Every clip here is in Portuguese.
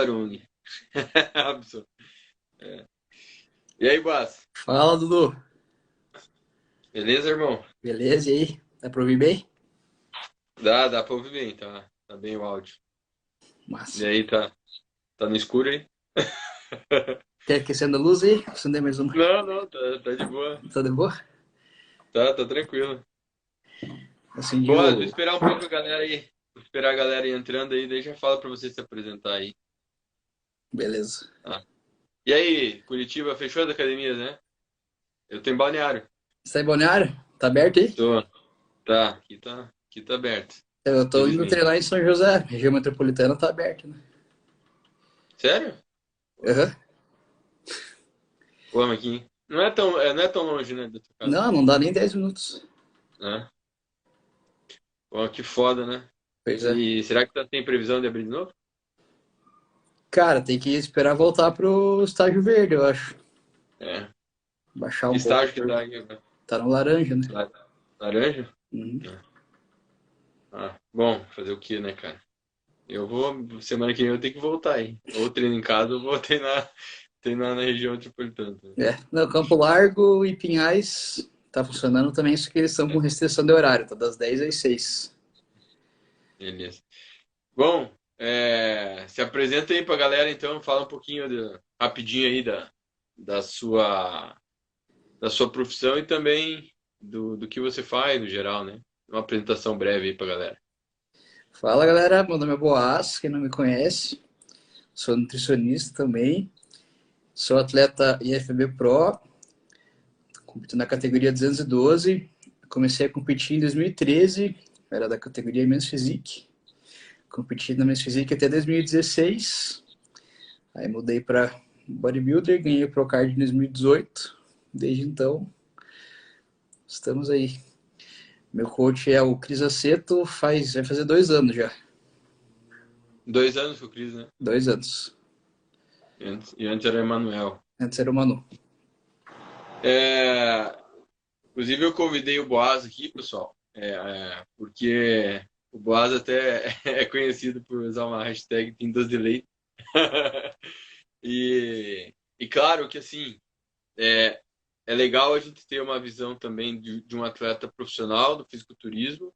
Arung. Absurdo. É. E aí, Boas? Fala, Dudu. Beleza, irmão? Beleza, e aí? Dá pra ouvir bem? Dá pra ouvir bem, tá? Tá bem o áudio. E Massa. aí, tá no escuro aí? Quer aquecendo a luz aí? Acender mais uma. Não, tá de boa. Tá de boa? Tá tranquilo. Acendi Boas, vou o... esperar um pouco a galera aí. Vou esperar a galera ir entrando aí, daí já fala pra você se apresentar aí. Beleza. Tá? E aí, Curitiba fechou as academias, né? Eu tô em Balneário. Você tá em Balneário? Tá aberto aí? Tô. Aqui tá aberto. Eu tô indo Felizmente. treinar em São José. Região metropolitana tá aberta, né? Sério? Pô, Aham. pô, mas aqui não é tão longe, né, da tua casa. Não dá nem 10 minutos. Né? Pô, que foda, né? Pois é. E será que tem previsão de abrir de novo? Cara, tem que esperar voltar pro estágio verde, eu acho. É. Baixar Que um pouco a estágio que curva. tá aqui agora? Tá no laranja, né? Laranja? Uhum. É. Bom, fazer o que, né, cara? Semana que vem eu tenho que voltar aí. Ou treino em casa, ou vou treinar na região metropolitana. É. Não, Campo Largo e Pinhais tá funcionando também, só que eles estão com restrição de horário. Tá das 10 às 6. Beleza. Bom, se apresenta aí pra galera, então, fala um pouquinho rapidinho aí da sua, da sua profissão e também do que você faz no geral, né? Uma apresentação breve aí pra galera. Fala galera, meu nome é Boaz, quem não me conhece, sou nutricionista também, sou atleta IFBB Pro, compito na categoria 212, comecei a competir em 2013, era da categoria Men's Physique, competi na Men's Physique até 2016, aí mudei para Bodybuilder, ganhei o Procard em 2018, desde então estamos aí. Meu coach é o Cris Aceto, vai fazer 2 anos já, 2 anos com o Cris, né? 2 anos, E antes era Emanuel. antes era o Manu. É, inclusive eu convidei o Boaz aqui, pessoal, porque o Boaz até é conhecido por usar uma hashtag Team Doce de Leite. E claro que assim, é, é legal a gente ter uma visão também de um atleta profissional do fisiculturismo.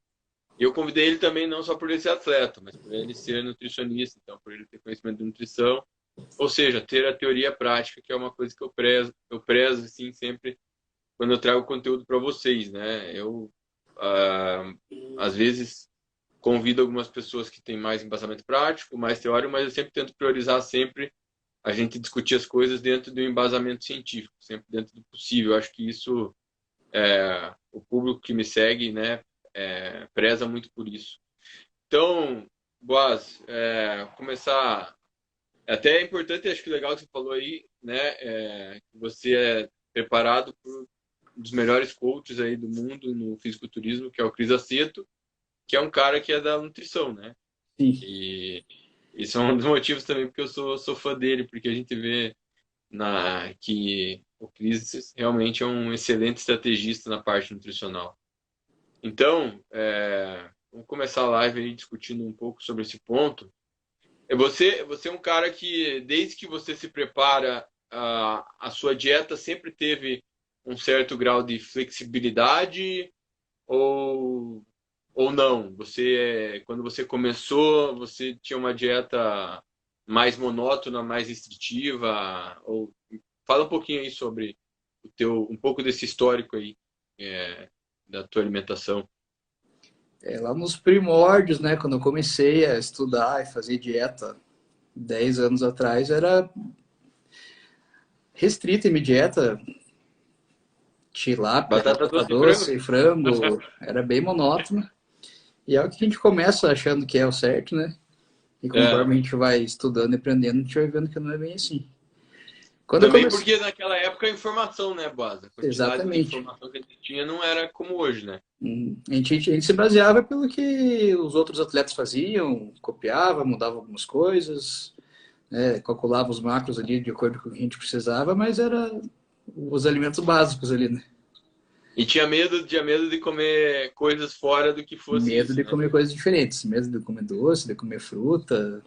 E eu convidei ele também não só por ele ser atleta, mas por ele ser nutricionista, então por ele ter conhecimento de nutrição, ou seja, ter a teoria prática, que é uma coisa que eu prezo assim sempre quando eu trago conteúdo para vocês, né? Ah, às vezes convido algumas pessoas que têm mais embasamento prático, mais teórico, mas eu sempre tento priorizar sempre a gente discutir as coisas dentro do embasamento científico, sempre dentro do possível. Eu acho que isso o público que me segue, né, preza muito por isso. Então, Boaz, começar. Até é importante, acho que legal que você falou aí, né, que você é preparado por um dos melhores coaches aí do mundo no fisiculturismo, que é o Cris Aceto, que é um cara que é da nutrição, né? Sim. E isso é um dos motivos também porque eu sou fã dele, porque a gente vê que o Chris realmente é um excelente estrategista na parte nutricional. Então, vamos começar a live aí discutindo um pouco sobre esse ponto. Você é um cara que, desde que você se prepara, a sua dieta sempre teve um certo grau de flexibilidade ou, ou não? Quando você começou, você tinha uma dieta mais monótona, mais restritiva? Fala um pouquinho aí sobre um pouco desse histórico aí, é, da tua alimentação. Lá nos primórdios, né, quando eu comecei a estudar e fazer dieta 10 anos atrás, era restrita a minha dieta, tilápia, Batata batata doce e frango? doce, frango, era bem monótona. E é o que a gente começa achando que é o certo, né? E É. conforme a gente vai estudando e aprendendo, a gente vai vendo que não é bem assim. Quando eu Também comecei. porque naquela época a informação, né, Boaz? A quantidade de Exatamente. informação que a gente tinha não era como hoje, né? A gente se baseava pelo que os outros atletas faziam, copiava, mudava algumas coisas, calculava os macros ali de acordo com o que a gente precisava, mas era os alimentos básicos ali, né? E tinha medo de comer coisas fora do que fosse Medo isso, de né? comer coisas diferentes, medo de comer doce, de comer fruta,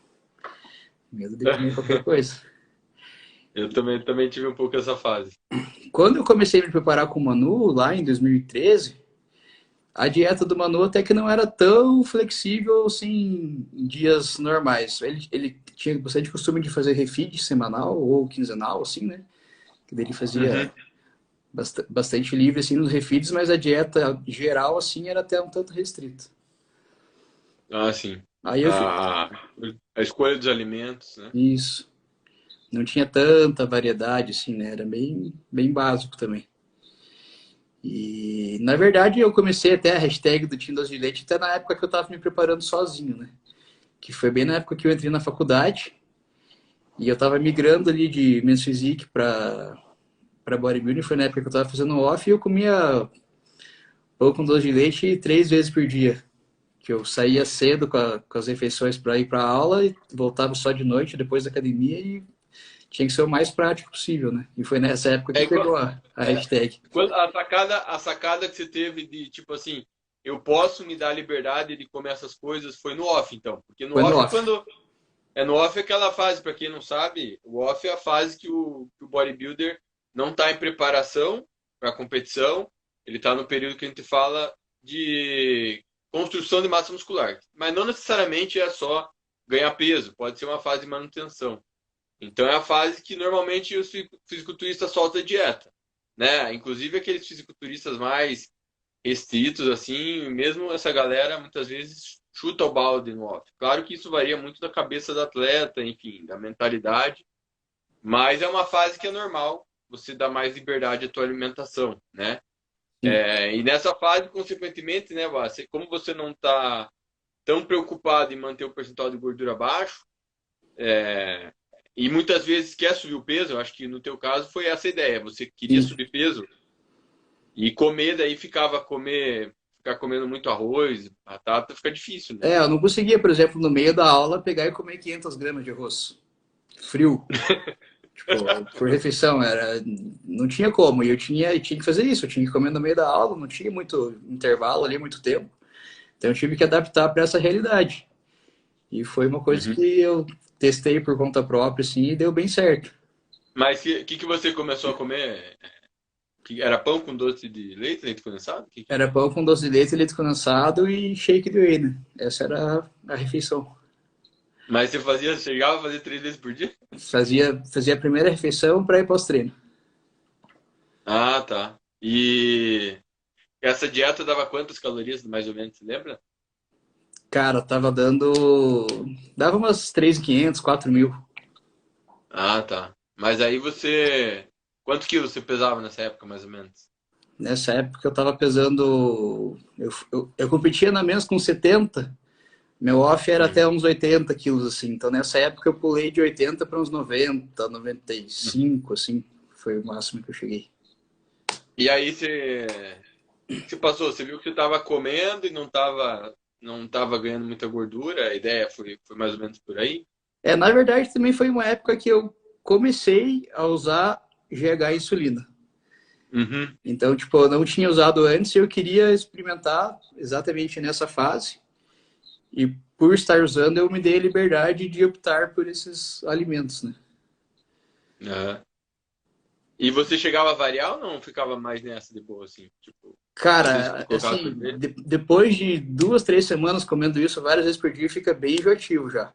Medo de comer qualquer coisa. Eu também tive um pouco essa fase. Quando eu comecei a me preparar com o Manu, lá em 2013, a dieta do Manu até que não era tão flexível assim em dias normais. Ele tinha bastante costume de fazer refeed semanal ou quinzenal, assim, né? Que daí ele Uhum. fazia bastante livre assim nos refeeds, mas a dieta geral assim era até um tanto restrita. Ah, sim. Aí eu fiz A, a escolha dos alimentos, né? isso. Não tinha tanta variedade assim, né? Era bem básico também. E na verdade eu comecei até a hashtag do Tim Doce de Leite até na época que eu estava me preparando sozinho, né? Que foi bem na época que eu entrei na faculdade e eu estava migrando ali de Men's Physique para bodybuilding. Foi na época que eu estava fazendo off e eu comia pão com doce de leite 3 vezes por dia. Que eu saía cedo com as refeições para ir para a aula e voltava só de noite depois da academia e tinha que ser o mais prático possível, né? E foi nessa época que É, pegou a é, hashtag. a sacada que você teve de, tipo assim, eu posso me dar a liberdade de comer essas coisas foi no off, então. Porque no Foi no off, off. quando. No off é aquela fase, para quem não sabe, o off é a fase que o bodybuilder não está em preparação para a competição, ele está no período que a gente fala de construção de massa muscular. Mas não necessariamente é só ganhar peso, pode ser uma fase de manutenção. Então é a fase que normalmente os fisiculturistas soltam a dieta, né? Inclusive aqueles fisiculturistas mais restritos, assim, mesmo essa galera muitas vezes chuta o balde no off. Claro que isso varia muito da cabeça do atleta, enfim, da mentalidade, mas é uma fase que é normal você dar mais liberdade à tua alimentação, né? Sim. E nessa fase, consequentemente, né, como você não está tão preocupado em manter o percentual de gordura baixo, e muitas vezes quer subir o peso, eu acho que no teu caso foi essa a ideia, você queria Sim. subir peso, e comer, daí ficar comendo muito arroz, batata, fica difícil, né? Eu não conseguia, por exemplo, no meio da aula pegar e comer 500 gramas de arroz frio. Tipo, por refeição, não tinha como. E eu tinha que fazer isso, eu tinha que comer no meio da aula, não tinha muito intervalo ali, muito tempo. Então eu tive que adaptar para essa realidade. E foi uma coisa Uhum. que eu testei por conta própria, assim, e deu bem certo. Mas o que você começou a comer? Era pão com doce de leite, leite condensado? Que Era era? pão com doce de leite, leite condensado e shake de whey, né? Essa era a refeição. Mas chegava a fazer 3 vezes por dia? Fazia a primeira refeição para ir pós-treino. Ah, tá. E essa dieta dava quantas calorias, mais ou menos, você lembra? Cara, tava dando. Dava umas 3.500, 4.000. Ah, tá. Mas aí você. Quantos quilos você pesava nessa época, mais ou menos? Nessa época eu tava pesando. Eu competia na menos com 70. Meu off era até Uhum. uns 80 quilos, assim. Então nessa época eu pulei de 80 para uns 90, 95, assim. Foi o máximo que eu cheguei. E aí você passou, você viu que você estava comendo e não tava ganhando muita gordura, a ideia foi mais ou menos por aí? Na verdade também foi uma época que eu comecei a usar GH insulina. Uhum. Então, tipo, eu não tinha usado antes e eu queria experimentar exatamente nessa fase. E por estar usando, eu me dei a liberdade de optar por esses alimentos, né? Aham. E você chegava a variar ou não ficava mais nessa de boa, assim? Tipo, às vezes Cara, colocava assim, sorvete? depois de 2, 3 semanas comendo isso várias vezes por dia, fica bem enjoativo já.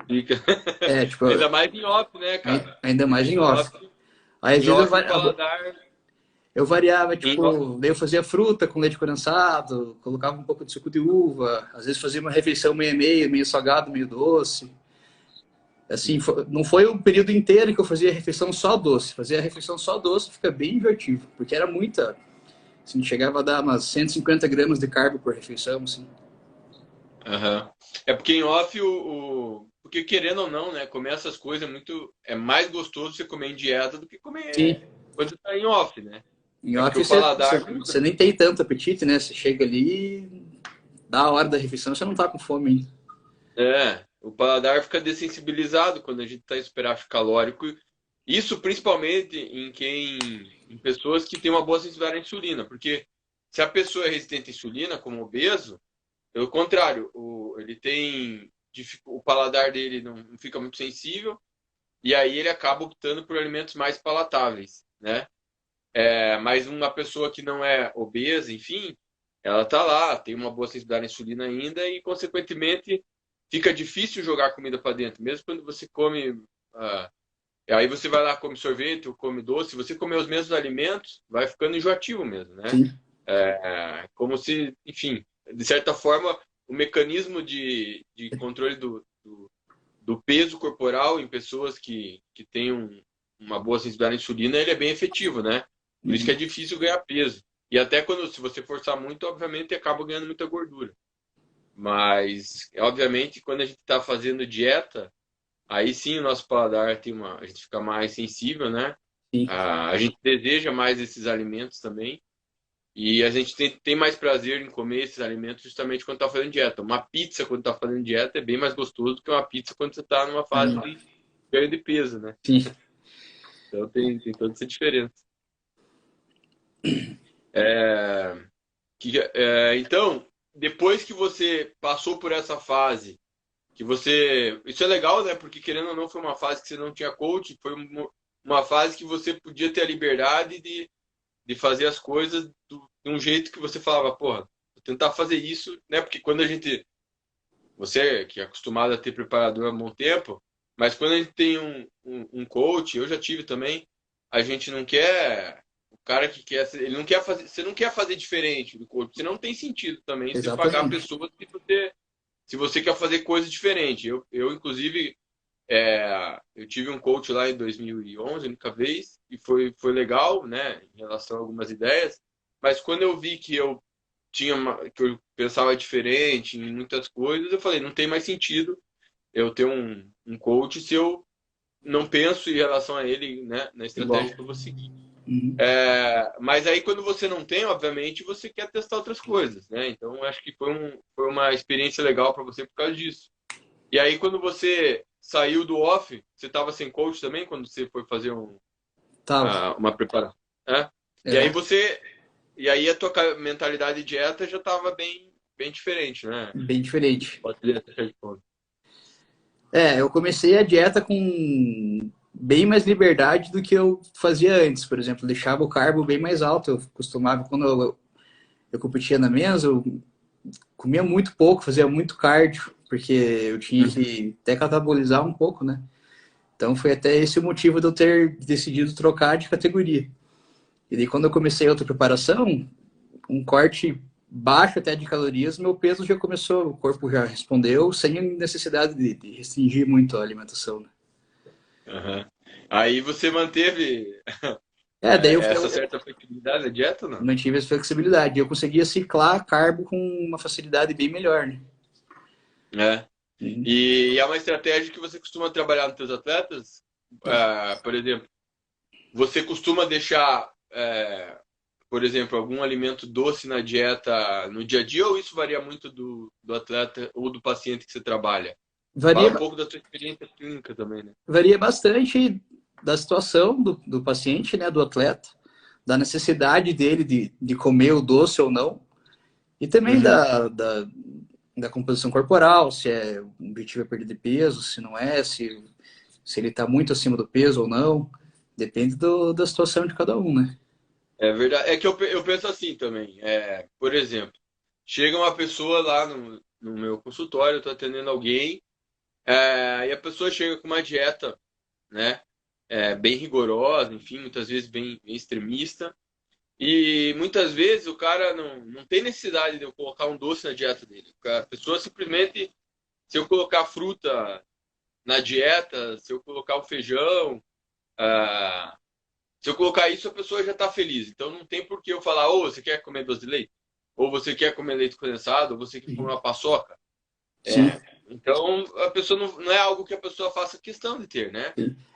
Fica. Tipo, Ainda mais em off, né, cara? ainda mais Porque em em off. off, Aí às em vezes off o paladar. eu variava, Em off, tipo, daí eu fazia fruta com leite condensado, colocava um pouco de suco de uva, às vezes fazia uma refeição meio meio, meio salgado, meio doce. Assim, não foi um período inteiro que eu fazia a refeição só doce. Fazia a refeição só doce, fica bem enjoativo, porque era muita. Assim, chegava a dar umas 150 gramas de carbo por refeição, assim. aham. É porque em off porque querendo ou não, né, comer essas coisas é mais gostoso você comer em dieta do que Sim, comer quando tá em off, né? em É porque off o paladar fica. você nem tem tanto apetite, né? Você chega ali, dá a hora da refeição, você não tá com fome ainda. O paladar fica dessensibilizado quando a gente está em superávit calórico. Isso principalmente em pessoas que têm uma boa sensibilidade à insulina, porque se a pessoa é resistente à insulina, como obeso, pelo contrário, ele tem o paladar dele não fica muito sensível, e aí ele acaba optando por alimentos mais palatáveis, né? Mas uma pessoa que não é obesa, enfim, ela tá lá, tem uma boa sensibilidade à insulina ainda e, consequentemente, fica difícil jogar comida para dentro. Mesmo quando você come, aí você vai lá, come sorvete ou come doce, você comer os mesmos alimentos, vai ficando enjoativo mesmo, né? Sim. Como se, enfim, de certa forma, o mecanismo de controle do peso corporal em pessoas que têm uma boa sensibilidade à insulina, ele é bem efetivo, né? Por isso que é difícil ganhar peso. E até se você forçar muito, obviamente, acaba ganhando muita gordura. Mas, obviamente, quando a gente está fazendo dieta, aí sim o nosso paladar a gente fica mais sensível, né? Sim. A gente deseja mais esses alimentos também. E a gente tem mais prazer em comer esses alimentos justamente quando está fazendo dieta. Uma pizza quando está fazendo dieta é bem mais gostoso do que uma pizza quando você está numa fase de ganho de peso, né? Sim. Então tem toda essa diferença. É, então, depois que você passou por essa fase, que você. Isso é legal, né? Porque querendo ou não, foi uma fase que você não tinha coach, foi uma fase que você podia ter a liberdade de fazer as coisas de um jeito que você falava, porra, vou tentar fazer isso, né? Porque quando a gente. Você que é acostumado a ter preparador há bom tempo, mas quando a gente tem um coach, eu já tive também, a gente não quer. O cara que quer. Ele não quer fazer. Você não quer fazer diferente do coach. Você não tem sentido também você pagar Exatamente. pessoas se você quer fazer coisas diferentes. Inclusive, eu tive um coach lá em 2011, a única vez, e foi legal, né, em relação a algumas ideias. Mas quando eu vi que que eu pensava diferente em muitas coisas, eu falei, não tem mais sentido eu ter um coach se eu não penso em relação a ele, né, na Igual. estratégia que eu vou seguir. Uhum. Mas aí quando você não tem, obviamente, você quer testar outras coisas, né? Então eu acho que foi uma experiência legal para você por causa disso. E aí quando você saiu do off, você estava sem coach também quando você foi fazer Tava. uma preparação, né? E aí É, a tua mentalidade de dieta já estava bem diferente, né? bem diferente. Pode ser essa de ponto. Eu comecei a dieta com bem mais liberdade do que eu fazia antes. Por exemplo, deixava o carbo bem mais alto. Eu costumava, quando eu competia na mesa, eu comia muito pouco, fazia muito cardio, porque eu tinha que até catabolizar um pouco, né? Então foi até esse o motivo de eu ter decidido trocar de categoria. E daí quando eu comecei outra preparação, um corte baixo até de calorias, meu peso já começou, o corpo já respondeu, sem necessidade de restringir muito a alimentação, né? Uhum. Aí você manteve Daí essa eu certa flexibilidade na dieta, ou não? mantive essa flexibilidade. Eu conseguia ciclar carbo com uma facilidade bem melhor, né? É. Uhum. E é uma estratégia que você costuma trabalhar nos seus atletas? Por exemplo, você costuma deixar, por exemplo, algum alimento doce na dieta no dia a dia ou isso varia muito do atleta ou do paciente que você trabalha? Fala Varia, um pouco da sua experiência clínica também, né? varia bastante da situação do paciente, né, do atleta, da necessidade dele de comer o doce ou não, e também Uhum. da composição corporal, se o objetivo é perda de peso, se não é, se ele está muito acima do peso ou não. Depende da situação de cada um, né? É verdade. É que eu penso assim também. Por exemplo, chega uma pessoa lá no meu consultório, eu estou atendendo alguém, e a pessoa chega com uma dieta, né? Bem rigorosa, enfim, muitas vezes bem extremista. E muitas vezes o cara não tem necessidade de eu colocar um doce na dieta dele. A pessoa simplesmente, se eu colocar fruta na dieta, se eu colocar o feijão, ah, se eu colocar isso, a pessoa já está feliz. Então não tem por que eu falar, ou você quer comer doce de leite? Ou você quer comer leite condensado? Ou você quer comer uma paçoca? Sim. Então a pessoa não é algo que a pessoa faça questão de ter, né?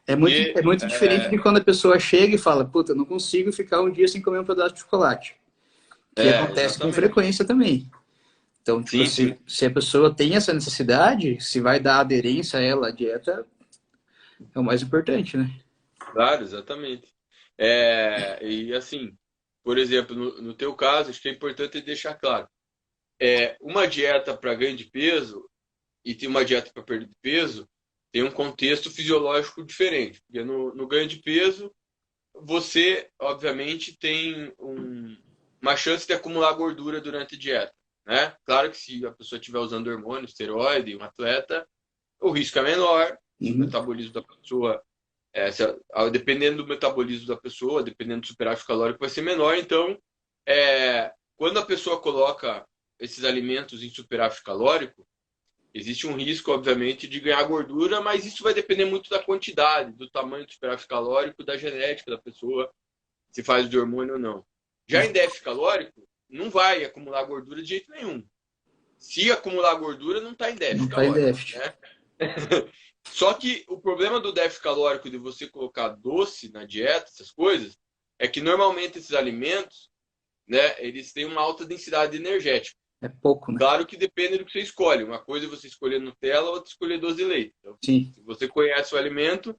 É Porque muito diferente de quando a pessoa chega e fala, puta, eu não consigo ficar um dia sem comer um pedaço de chocolate. Que acontece com exatamente. frequência também. Então, tipo, Sim, sim. se a pessoa tem essa necessidade, se vai dar aderência a ela, a dieta é o mais importante, né? Claro, exatamente. E assim, por exemplo, no teu caso, acho que é importante deixar claro. Uma dieta para ganho de peso, e tem uma dieta para perda de peso, tem um contexto fisiológico diferente. Porque no ganho de peso, você, obviamente, tem uma chance de acumular gordura durante a dieta, né? Claro que se a pessoa estiver usando hormônio, esteroide, um atleta, o risco é menor, se o Uhum. metabolismo da pessoa, dependendo do metabolismo da pessoa, dependendo do superávit calórico, vai ser menor. Então, quando a pessoa coloca esses alimentos em superávit calórico, existe um risco, obviamente, de ganhar gordura, mas isso vai depender muito da quantidade, do tamanho do superávit calórico, da genética da pessoa, se faz de hormônio ou não. Já em déficit calórico, não vai acumular gordura de jeito nenhum. Se acumular gordura, não está em Não déficit está em calórico, déficit. né? Só que o problema do déficit calórico de você colocar doce na dieta, essas coisas, é que normalmente esses alimentos, né, eles têm uma alta densidade energética. É pouco, né? Claro que depende do que você escolhe. Uma coisa é você escolher Nutella, outra escolher doce de leite. Então, Sim, se você conhece o alimento,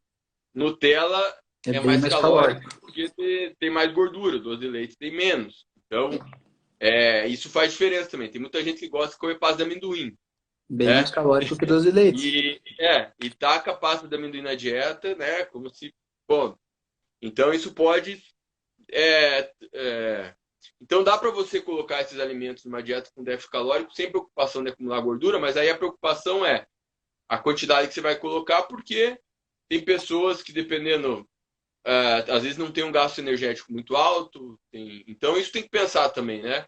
Nutella é é bem mais mais calórico calórico. porque tem mais gordura, doce de leite tem menos. Então, isso faz diferença também. Tem muita gente que gosta de comer pasta de amendoim, Bem mais né? calórico que doce de leite. E taca a pasta de amendoim na dieta, né? Como se, bom, então isso pode então dá para você colocar esses alimentos numa dieta com déficit calórico sem preocupação de acumular gordura, mas aí a preocupação é a quantidade que você vai colocar, porque tem pessoas que dependendo, às vezes não tem um gasto energético muito alto, então isso tem que pensar também, né?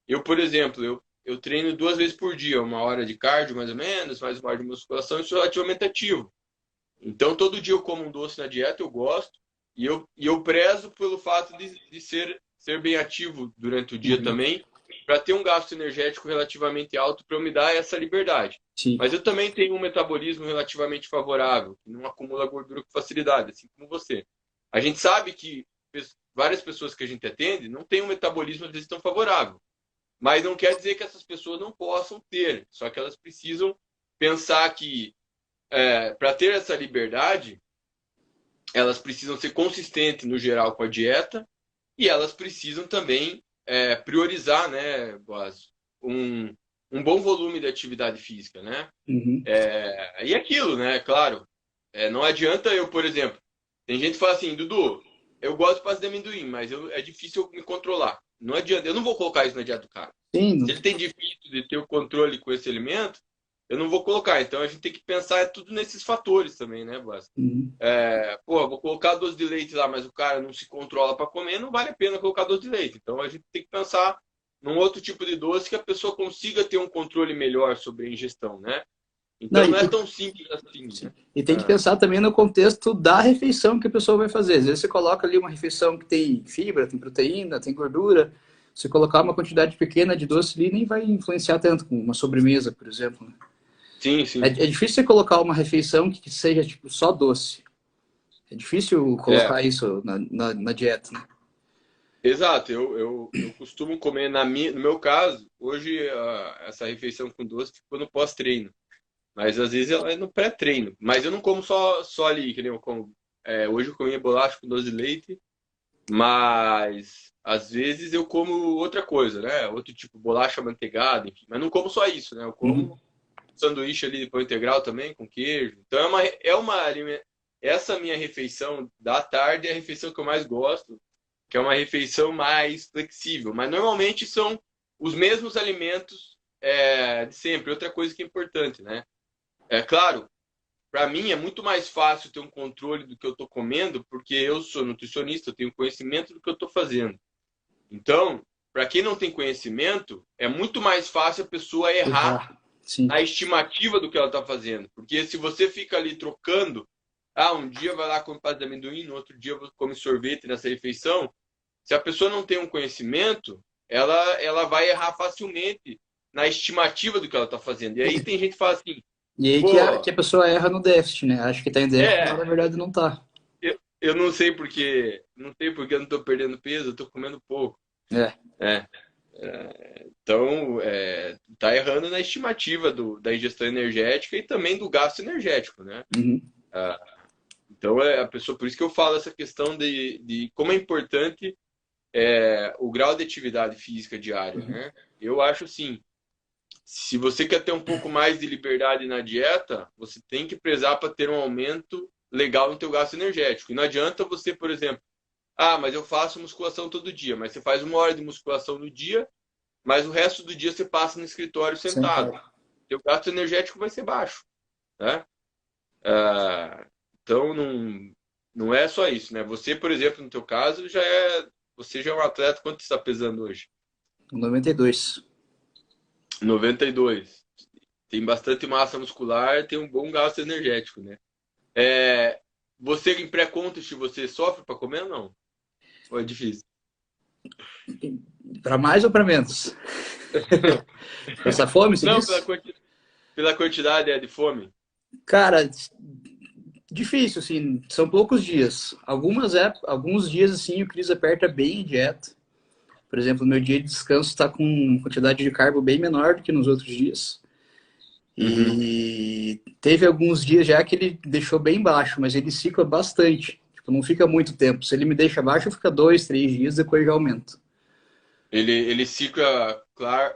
Eu, por exemplo, eu treino 2 vezes por dia, 1 hora de cardio mais ou menos, mais 1 hora de musculação, isso é relativamente ativo. Então todo dia eu como um doce na dieta, eu gosto, e eu prezo pelo fato de ser bem ativo durante o dia Uhum. também, para ter um gasto energético relativamente alto para me dar essa liberdade. Sim. Mas eu também tenho um metabolismo relativamente favorável, que não acumula gordura com facilidade, assim como você. A gente sabe que várias pessoas que a gente atende não têm um metabolismo às vezes tão favorável, mas não quer dizer que essas pessoas não possam ter, só que elas precisam pensar que para ter essa liberdade, elas precisam ser consistentes no geral com a dieta e elas precisam também priorizar, né, um, um bom volume de atividade física, né? Uhum. E aquilo, né? Claro, não adianta eu, por exemplo, tem gente que fala assim, Dudu, eu gosto de pasta de amendoim, mas é difícil eu me controlar. Não adianta, eu não vou colocar isso na dieta do cara. Sim, Se ele tem difícil de ter o controle com esse alimento, eu não vou colocar. Então a gente tem que pensar tudo nesses fatores também, né, Blas? uhum. Vou colocar doce de leite lá, mas o cara não se controla para comer, não vale a pena colocar doce de leite. Então a gente tem que pensar num outro tipo de doce que a pessoa consiga ter um controle melhor sobre a ingestão, né? Não, Então não é tão simples assim, sim. né? E tem que pensar também no contexto da refeição que a pessoa vai fazer. Às vezes você coloca ali uma refeição que tem fibra, tem proteína, tem gordura. Se colocar uma quantidade pequena de doce ali, nem vai influenciar tanto com uma sobremesa, por exemplo, né? Sim, É, sim. é difícil você colocar uma refeição que seja tipo só doce. É difícil É, colocar isso na dieta, né? exato. Eu costumo comer, no meu caso, hoje essa refeição com doce ficou no pós-treino. Mas às vezes ela é no pré-treino. Mas eu não como só ali, que nem eu como. Hoje eu comi bolacha com doce de leite, mas às vezes eu como outra coisa, né? Outro tipo, bolacha manteigada, enfim. Mas não como só isso, né? Eu Uhum. como sanduíche ali de pão integral também, com queijo. Então essa minha refeição da tarde é a refeição que eu mais gosto, que é uma refeição mais flexível. Mas normalmente são os mesmos alimentos de sempre. Outra coisa que é importante, né? É claro, para mim é muito mais fácil ter um controle do que eu estou comendo, porque eu sou nutricionista, eu tenho conhecimento do que eu estou fazendo. Então, para quem não tem conhecimento, é muito mais fácil a pessoa errar Errar. Sim. na estimativa do que ela está fazendo. Porque se você fica ali trocando, um dia vai lá comer pasta de amendoim, no outro dia come sorvete nessa refeição, se a pessoa não tem um conhecimento, ela vai errar facilmente na estimativa do que ela está fazendo. E aí tem gente que fala assim, E aí que pô, a pessoa erra no déficit, né? Acha que está em déficit, mas é, na verdade não está. eu não sei porque eu não estou perdendo peso, eu estou comendo pouco. É. É, então, tá errando na estimativa da ingestão energética e também do gasto energético, né? Uhum. Ah, então, a pessoa, por isso que eu falo essa questão de como é importante o grau de atividade física diária, Uhum. né? Eu acho assim, se você quer ter um pouco mais de liberdade na dieta, você tem que prezar para ter um aumento legal no teu gasto energético. E não adianta você, por exemplo, mas eu faço musculação todo dia, mas você faz 1 hora de musculação no dia, mas o resto do dia você passa no escritório sentado. Sentado. Teu gasto energético vai ser baixo, né? Então não é só isso, né? Você, por exemplo, no teu caso, você já é um atleta. Quanto você está pesando hoje? 92. 92. Tem bastante massa muscular, tem um bom gasto energético, né? Você em pré-contest, você sofre para comer ou não? Ou é difícil? Para mais ou para menos? Essa fome, você Não, disse? pela quantidade de fome. Cara, difícil, assim, são poucos dias. Alguns dias, assim, o Cris aperta bem a dieta. Por exemplo, meu dia de descanso está com quantidade de carbo bem menor do que nos outros dias. E teve alguns dias já que ele deixou bem baixo, mas ele cicla bastante. Tipo, não fica muito tempo. Se ele me deixa baixo, fica 2, 3 dias, depois já aumenta. Ele cicla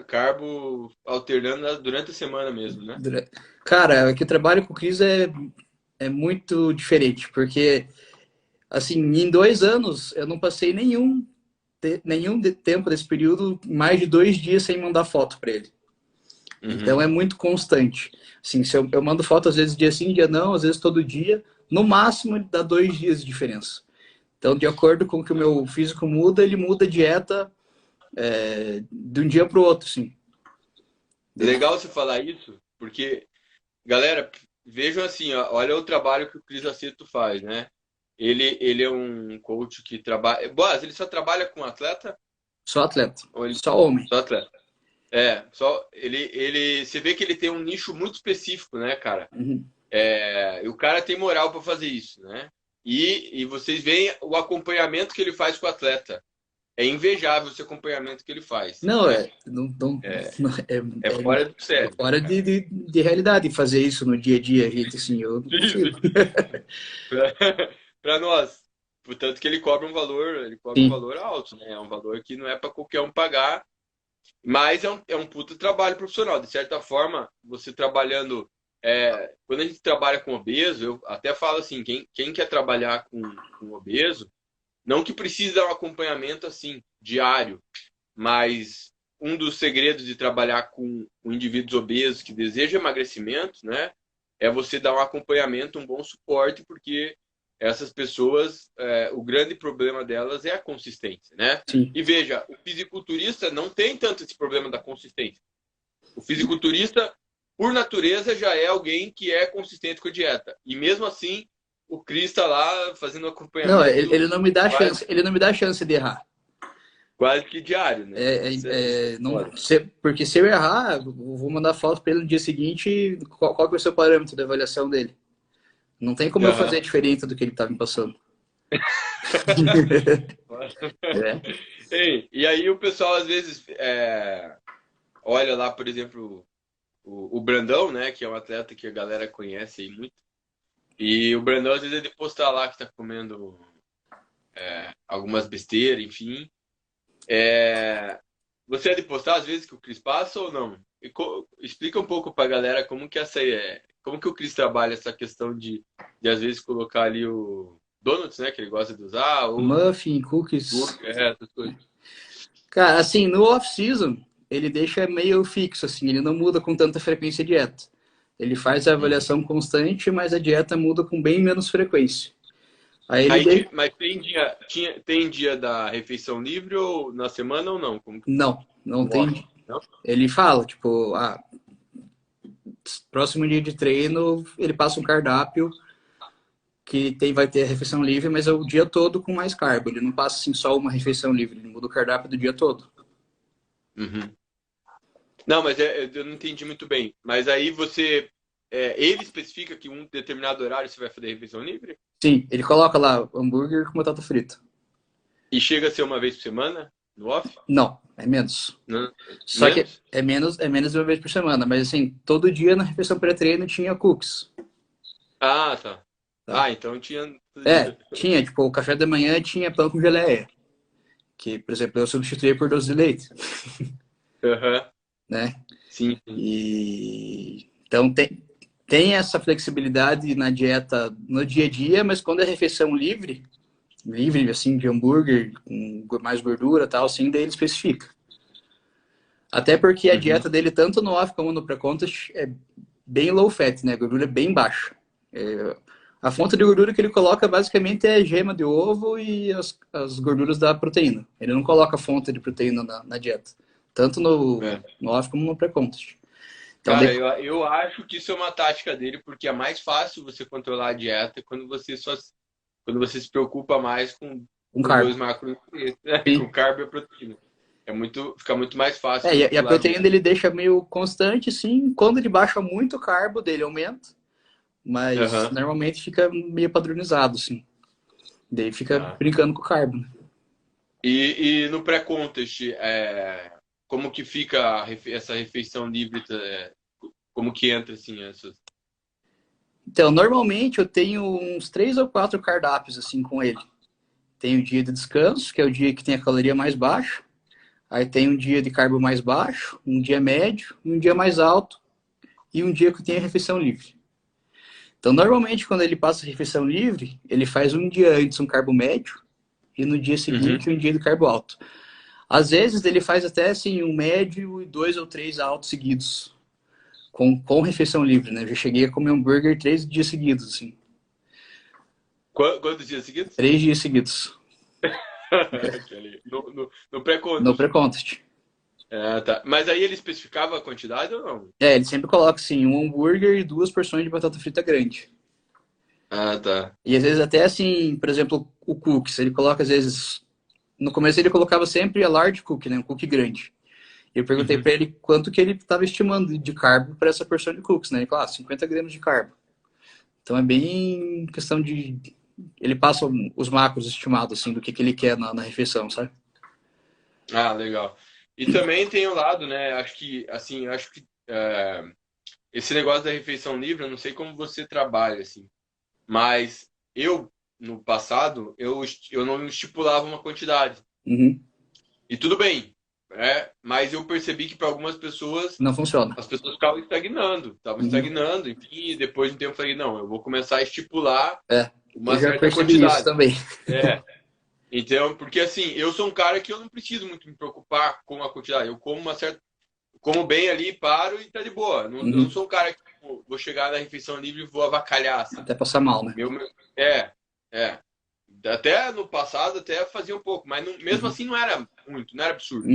carbo alternando durante a semana mesmo, né? Cara, que o trabalho com o Cris é muito diferente, porque, assim, em 2 anos, eu não passei nenhum tempo desse período, mais de 2 dias sem mandar foto para ele. Então é muito constante. Assim, se eu mando foto, às vezes dia sim, dia não, às vezes todo dia, no máximo dá 2 dias de diferença. Então, de acordo com o que o meu físico muda, ele muda a dieta de um dia para o outro, sim. Legal você falar isso, porque, galera, vejam assim, ó, olha o trabalho que o Cris Aceto faz, né? Ele é um coach que trabalha. Boas, ele só trabalha com atleta? Só atleta. Só homem. Só atleta. Você vê que ele tem um nicho muito específico, né, cara? E o cara tem moral para fazer isso, né? E vocês veem o acompanhamento que ele faz com o atleta. É invejável esse acompanhamento que ele faz. Não, né? É fora do sério. É fora de realidade fazer isso no dia a dia, gente, assim, eu não consigo. Para nós. Portanto que ele cobra um valor alto, né? É um valor que não é para qualquer um pagar, mas é um puta trabalho profissional. De certa forma, você trabalhando... quando a gente trabalha com obeso, eu até falo assim, quem quer trabalhar com obeso, não que precise dar um acompanhamento assim, diário, mas um dos segredos de trabalhar com indivíduos obesos que desejam emagrecimento, né, é você dar um acompanhamento, um bom suporte, porque essas pessoas, o grande problema delas é a consistência, né? Sim. E veja, o fisiculturista não tem tanto esse problema da consistência. O fisiculturista, por natureza, já é alguém que é consistente com a dieta. E mesmo assim, o Cris está lá fazendo acompanhamento. Não, ele não me dá chance, ele não me dá chance de errar. Quase que diário, né? Porque se eu errar, eu vou mandar foto para ele no dia seguinte, qual que vai ser o parâmetro da avaliação dele. Não tem como eu fazer diferente do que ele está me passando. E aí o pessoal às vezes olha lá, por exemplo, o Brandão, né? Que é um atleta que a galera conhece aí muito. E o Brandão, às vezes, ele posta lá que tá comendo algumas besteiras, enfim. Você é de postar, às vezes, que o Cris passa ou não? Explica um pouco pra galera como que como que o Cris trabalha essa questão de às vezes, colocar ali o donuts, né? Que ele gosta de usar. Ou muffin, cookies. Essas coisas. Cara, assim, no off-season, ele deixa meio fixo, assim, ele não muda com tanta frequência a dieta. Ele faz a avaliação constante, mas a dieta muda com bem menos frequência. Mas tem dia da refeição livre ou na semana ou não? Não tem. Não? Ele fala, tipo, próximo dia de treino, ele passa um cardápio que vai ter a refeição livre, mas é o dia todo com mais carbo. Ele não passa assim só uma refeição livre, ele muda o cardápio do dia todo. Não, mas eu não entendi muito bem. Mas aí ele especifica que um determinado horário você vai fazer refeição livre? Sim, ele coloca lá hambúrguer com batata frita. E chega a ser uma vez por semana, no off? Não, é menos. Não, Só menos? Que é menos de uma vez por semana. Mas assim, todo dia na refeição pré-treino tinha cookies. Ah, tá. Então tinha... Tinha, tipo, o café da manhã tinha pão com geleia. Que, por exemplo, eu substituí por doce de leite. Uhum. Né? Sim. Então tem essa flexibilidade na dieta no dia a dia, mas quando é refeição livre, assim, de hambúrguer, com mais gordura e tal, assim, daí ele especifica. Até porque a dieta dele, tanto no off como no pré-contest, é bem low fat, né? A gordura é bem baixa. A fonte de gordura que ele coloca basicamente é gema de ovo e as gorduras da proteína. Ele não coloca fonte de proteína na dieta. Tanto no off como no pré-contest. Então, Cara, eu acho que isso é uma tática dele, porque é mais fácil você controlar a dieta quando você se preocupa mais com dois macronutrientes, né? Com carbo e proteína. Fica muito mais fácil. E a proteína ele deixa meio constante, sim. Quando ele baixa muito o carbo, dele aumenta. Mas normalmente fica meio padronizado, assim. Daí fica brincando com o carbo. Né? E no pré-contest, como que fica essa refeição livre? Como que entra, assim, essas... Então, normalmente eu tenho uns 3 ou 4 cardápios, assim, com ele. Tem o dia de descanso, que é o dia que tem a caloria mais baixa. Aí tem um dia de carbo mais baixo, um dia médio, um dia mais alto e um dia que tem a refeição livre. Então, normalmente, quando ele passa a refeição livre, ele faz um dia antes um carbo médio e no dia seguinte um dia de carbo alto. Às vezes, ele faz até assim um médio e 2 ou 3 altos seguidos, com refeição livre, né? Eu já cheguei a comer hambúrguer 3 dias seguidos, assim. Quantos dias seguidos? 3 dias seguidos. No pré-contest? No pré-contest. Tá. Mas aí ele especificava a quantidade ou não? Ele sempre coloca assim, um hambúrguer e 2 porções de batata frita grande. Tá. E às vezes até assim, por exemplo, o cookies, ele coloca às vezes... No começo ele colocava sempre a large cookie, né? Um cookie grande. Eu perguntei para ele quanto que ele estava estimando de carbo para essa porção de cookies, né? Ele falou, 50 gramas de carbo. Então é bem questão de... Ele passa os macros estimados, assim, do que ele quer na refeição, sabe? Legal. E também tem o lado, né? Acho que esse negócio da refeição livre, eu não sei como você trabalha, assim, mas no passado, eu não estipulava uma quantidade. E tudo bem, mas eu percebi que para algumas pessoas não funciona. As pessoas ficavam estagnando, enfim, e depois de um tempo eu falei, não, eu vou começar a estipular uma certa quantidade. Isso também. Então, porque assim, eu sou um cara que eu não preciso muito me preocupar com a quantidade. Eu como bem ali, paro e tá de boa. Eu não sou um cara que vou chegar na refeição livre e vou avacalhar. Assim. Até passar mal, né? Até no passado até fazia um pouco, mas mesmo assim não era muito, não era absurdo.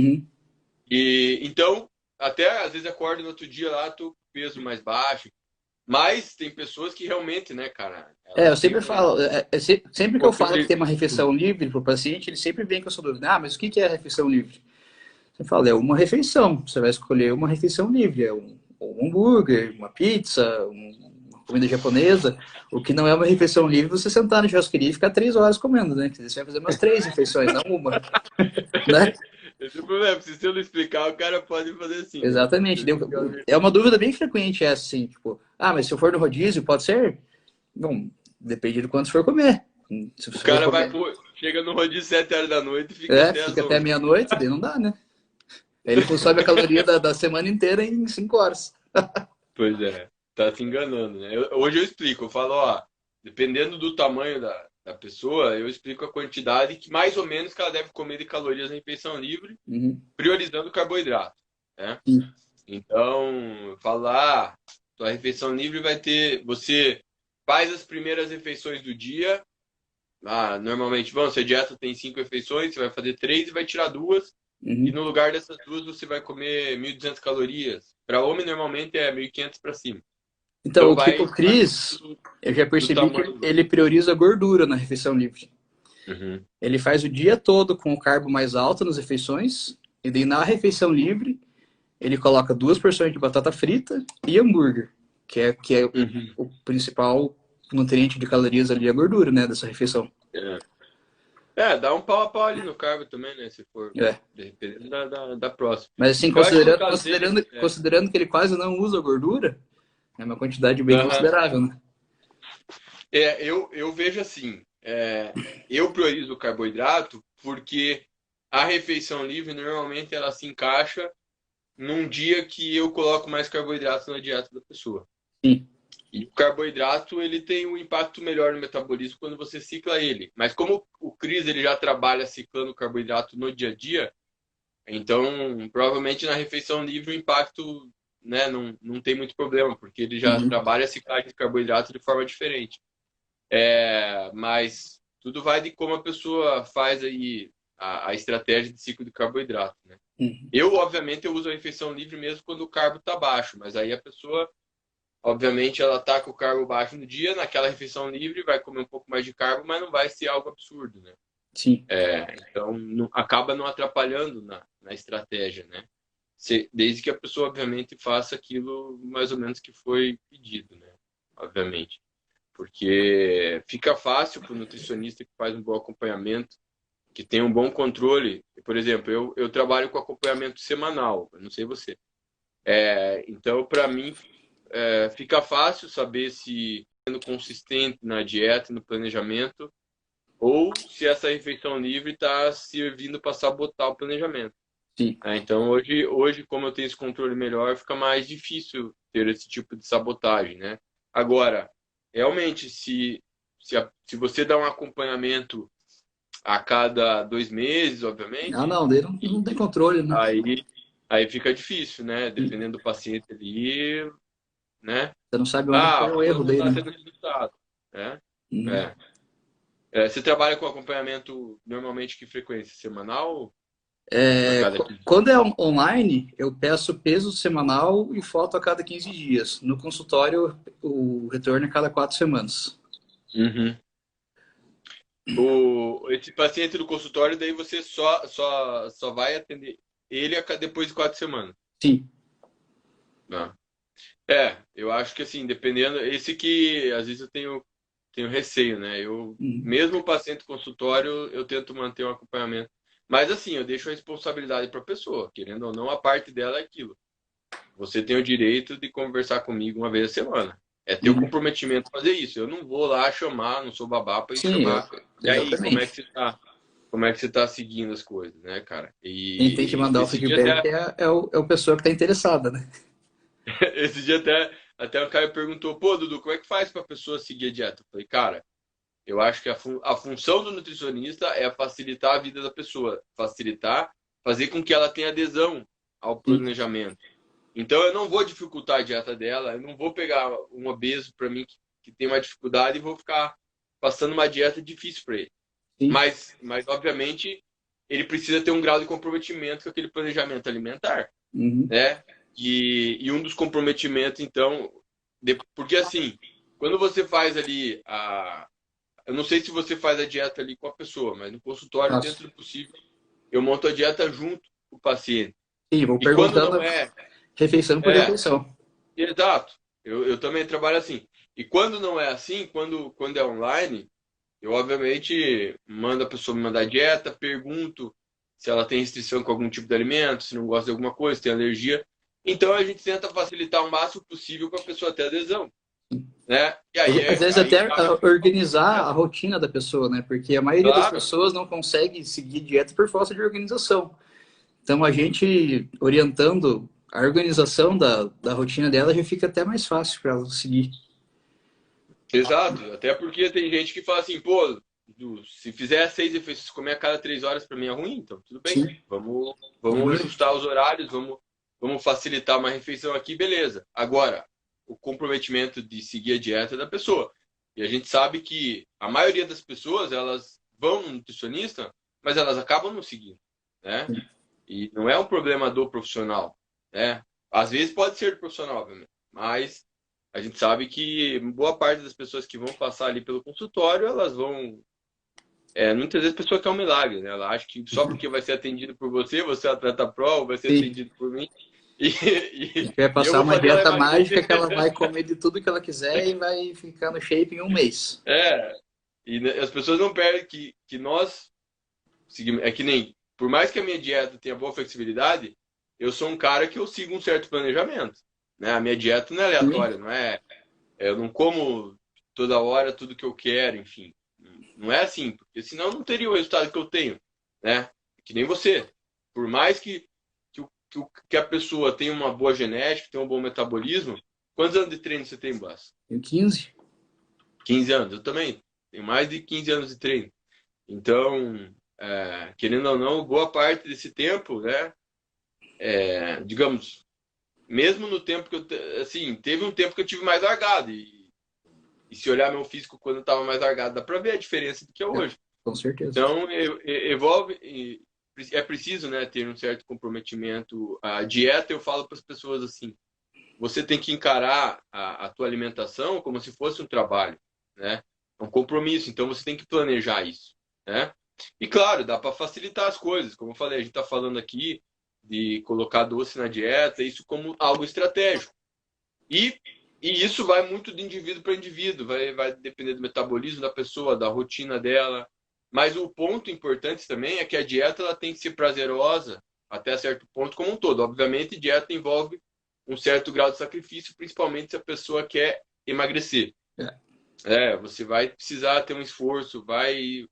E então, até às vezes acordo no outro dia lá, tô com peso mais baixo. Mas tem pessoas que realmente, né, cara... eu sempre falo, sempre que eu falo que tem uma refeição livre para o paciente, ele sempre vem com essa dúvida. Mas o que é a refeição livre? Eu falo, é uma refeição. Você vai escolher uma refeição livre. É um hambúrguer, uma pizza, uma comida japonesa. O que não é uma refeição livre, você sentar na churrasqueria e ficar 3 horas comendo, né? Você vai fazer umas 3 refeições, não uma. Né? Esse é o problema, se eu não explicar, o cara pode fazer assim. Exatamente. Né? É uma dúvida bem frequente essa, assim, tipo, mas se eu for no rodízio, pode ser? Bom, depende de quanto for comer. Se o cara chega no rodízio 7 horas da noite e fica até meia-noite, daí não dá, né? Aí ele consome a caloria da semana inteira em 5 horas. Pois é, tá se enganando, né? Hoje eu explico, eu falo, dependendo do tamanho da pessoa, eu explico a quantidade que mais ou menos que ela deve comer de calorias na refeição livre, priorizando o carboidrato, né? Então, falar, tua refeição livre vai ter, você faz as primeiras refeições do dia, normalmente, se a dieta tem 5 refeições, você vai fazer 3 e vai tirar 2, e no lugar dessas 2 você vai comer 1.200 calorias. Para homem, normalmente é 1.500 para cima. Então, o Cris, eu já percebi que ele prioriza a gordura na refeição livre. Ele faz o dia todo com o carbo mais alto nas refeições, e daí na refeição livre, ele coloca 2 porções de batata frita e hambúrguer, que é o principal nutriente de calorias ali, a gordura, né, dessa refeição. Dá um pau a pau ali no carbo também, né, se for dependendo da próxima. Mas assim, considerando que ele quase não usa gordura, é uma quantidade bem considerável, né? Eu vejo assim, eu priorizo o carboidrato porque a refeição livre, normalmente, ela se encaixa num dia que eu coloco mais carboidrato na dieta da pessoa. Sim. E o carboidrato, ele tem um impacto melhor no metabolismo quando você cicla ele. Mas como o Cris ele já trabalha ciclando o carboidrato no dia a dia, então provavelmente na refeição livre o impacto, né, não tem muito problema, porque ele já Uhum. trabalha a ciclagem de carboidrato de forma diferente. Mas tudo vai de como a pessoa faz aí a estratégia de ciclo de carboidrato, né? Uhum. Obviamente, eu uso a refeição livre mesmo quando o carbo está baixo, mas aí a pessoa, obviamente, ela tá com o carbo baixo no dia, naquela refeição livre, vai comer um pouco mais de carbo, mas não vai ser algo absurdo, né? Sim. Então, acaba não atrapalhando na estratégia, né? Desde que a pessoa, obviamente, faça aquilo mais ou menos que foi pedido, né? Obviamente. Porque fica fácil para o nutricionista que faz um bom acompanhamento, que tem um bom controle. Por exemplo, eu trabalho com acompanhamento semanal, eu não sei você. Então, para mim, fica fácil saber se sendo consistente na dieta, no planejamento, ou se essa refeição livre está servindo para sabotar o planejamento. Sim. Então, hoje, como eu tenho esse controle melhor, fica mais difícil ter esse tipo de sabotagem, né? Agora, realmente, se você dá um acompanhamento a cada 2 meses, Ah, obviamente, não, daí não tem controle, né? aí fica difícil, né? Sim. Dependendo do paciente ali, né? Você não sabe onde que é A o coisa erro não daí, está né? tendo resultado, né? Uhum. É. Você trabalha com acompanhamento normalmente que frequência? Semanal? A cada 15 Quando é dias? online, eu peço peso semanal e foto a cada 15 dias. No consultório, o retorno é a cada 4 semanas. Uhum. Esse paciente do consultório, daí você só vai atender ele depois de 4 semanas. Sim. Tá? Eu acho que assim, dependendo. Esse que às vezes eu tenho receio, né? Uhum. Mesmo o paciente consultório, eu tento manter um acompanhamento. Mas assim, eu deixo a responsabilidade para a pessoa, querendo ou não, a parte dela é aquilo. Você tem o direito de conversar comigo uma vez a semana. É ter o Uhum. comprometimento de fazer isso. Eu não vou lá chamar, não sou babá para ir Sim, chamar. E aí, como é que exatamente. você tá? Como é que você tá seguindo as coisas, né, cara? Quem tem que E mandar o esse dia feedback até, é o pessoa que está interessada, né? esse dia até o cara perguntou, pô, Dudu, como é que faz para a pessoa seguir a dieta? Eu falei, cara, eu acho que a função do nutricionista é facilitar a vida da pessoa, facilitar, fazer com que ela tenha adesão ao Sim. planejamento. Então eu não vou dificultar a dieta dela, eu não vou pegar um obeso para mim que tem uma dificuldade e vou ficar passando uma dieta difícil para ele. Sim. Mas obviamente ele precisa ter um grau de comprometimento com aquele planejamento alimentar, Uhum. né? E um dos comprometimentos, então, porque assim, quando você faz ali eu não sei se você faz a dieta ali com a pessoa, mas no consultório, Faço. dentro do possível, eu monto a dieta junto com o paciente. Sim, vou E quando perguntando não é, refeição por é, refeição. exato. Eu também trabalho assim. E quando não é assim, quando é online, eu obviamente mando a pessoa me mandar dieta, pergunto se ela tem restrição com algum tipo de alimento, se não gosta de alguma coisa, se tem alergia. Então a gente tenta facilitar o máximo possível para a pessoa ter adesão, né? E aí, Às vezes aí até cabe a organizar né? a rotina da pessoa, né? Porque a maioria das Claro, pessoas não consegue seguir dieta por falta de organização. Então a gente orientando a organização da rotina dela já fica até mais fácil para ela seguir. exato. Até porque tem gente que fala assim, pô, se fizer 6 refeições, comer a cada 3 horas para mim é ruim, então tudo bem. Sim. Vamos Diminui. ajustar os horários, vamos facilitar uma refeição aqui, beleza. Agora, o comprometimento de seguir a dieta é da pessoa. E a gente sabe que a maioria das pessoas, elas vão no nutricionista, mas elas acabam não seguindo, né? E não é um problema do profissional, né? Às vezes pode ser do profissional, obviamente, mas a gente sabe que boa parte das pessoas que vão passar ali pelo consultório, elas vão. Muitas vezes a pessoa quer um milagre, né? Ela acha que só porque vai ser atendido por você, você é atleta pro, vai ser Sim. atendido por mim, e, A e, gente vai e eu passar vou uma fazer ela dieta mágica emagrecer. que ela vai comer de tudo que ela quiser e vai ficar no shape em um mês. É, as pessoas não perdem que nós seguimos. É que nem, por mais que a minha dieta tenha boa flexibilidade, eu sou um cara que eu sigo um certo planejamento, né? A minha dieta não é Sim. aleatória, não eu não como toda hora tudo que eu quero, enfim. Não é assim, porque senão não teria o resultado que eu tenho, né? Que nem você. Por mais que que a pessoa tem uma boa genética, tem um bom metabolismo. Quantos anos de treino você tem, Blas? Tenho 15. 15 anos. Eu também. Tenho mais de 15 anos de treino. Então, querendo ou não, boa parte desse tempo, né? Digamos, mesmo no tempo que assim, teve um tempo que eu tive mais largado. E se olhar meu físico quando eu estava mais largado, dá para ver a diferença do que é hoje. Com certeza. Então, evolve. É preciso, né, ter um certo comprometimento. A dieta, eu falo para as pessoas assim: você tem que encarar a tua alimentação como se fosse um trabalho, né? É um compromisso. Então, você tem que planejar isso, né? E claro, dá para facilitar as coisas. Como eu falei, a gente está falando aqui de colocar doce na dieta, isso como algo estratégico. E, e isso vai muito de indivíduo para indivíduo, vai depender do metabolismo da pessoa, da rotina dela. Mas o ponto importante também é que a dieta ela tem que ser prazerosa até certo ponto como um todo. Obviamente, dieta envolve um certo grau de sacrifício, principalmente se a pessoa quer emagrecer. Você vai precisar ter um esforço, vai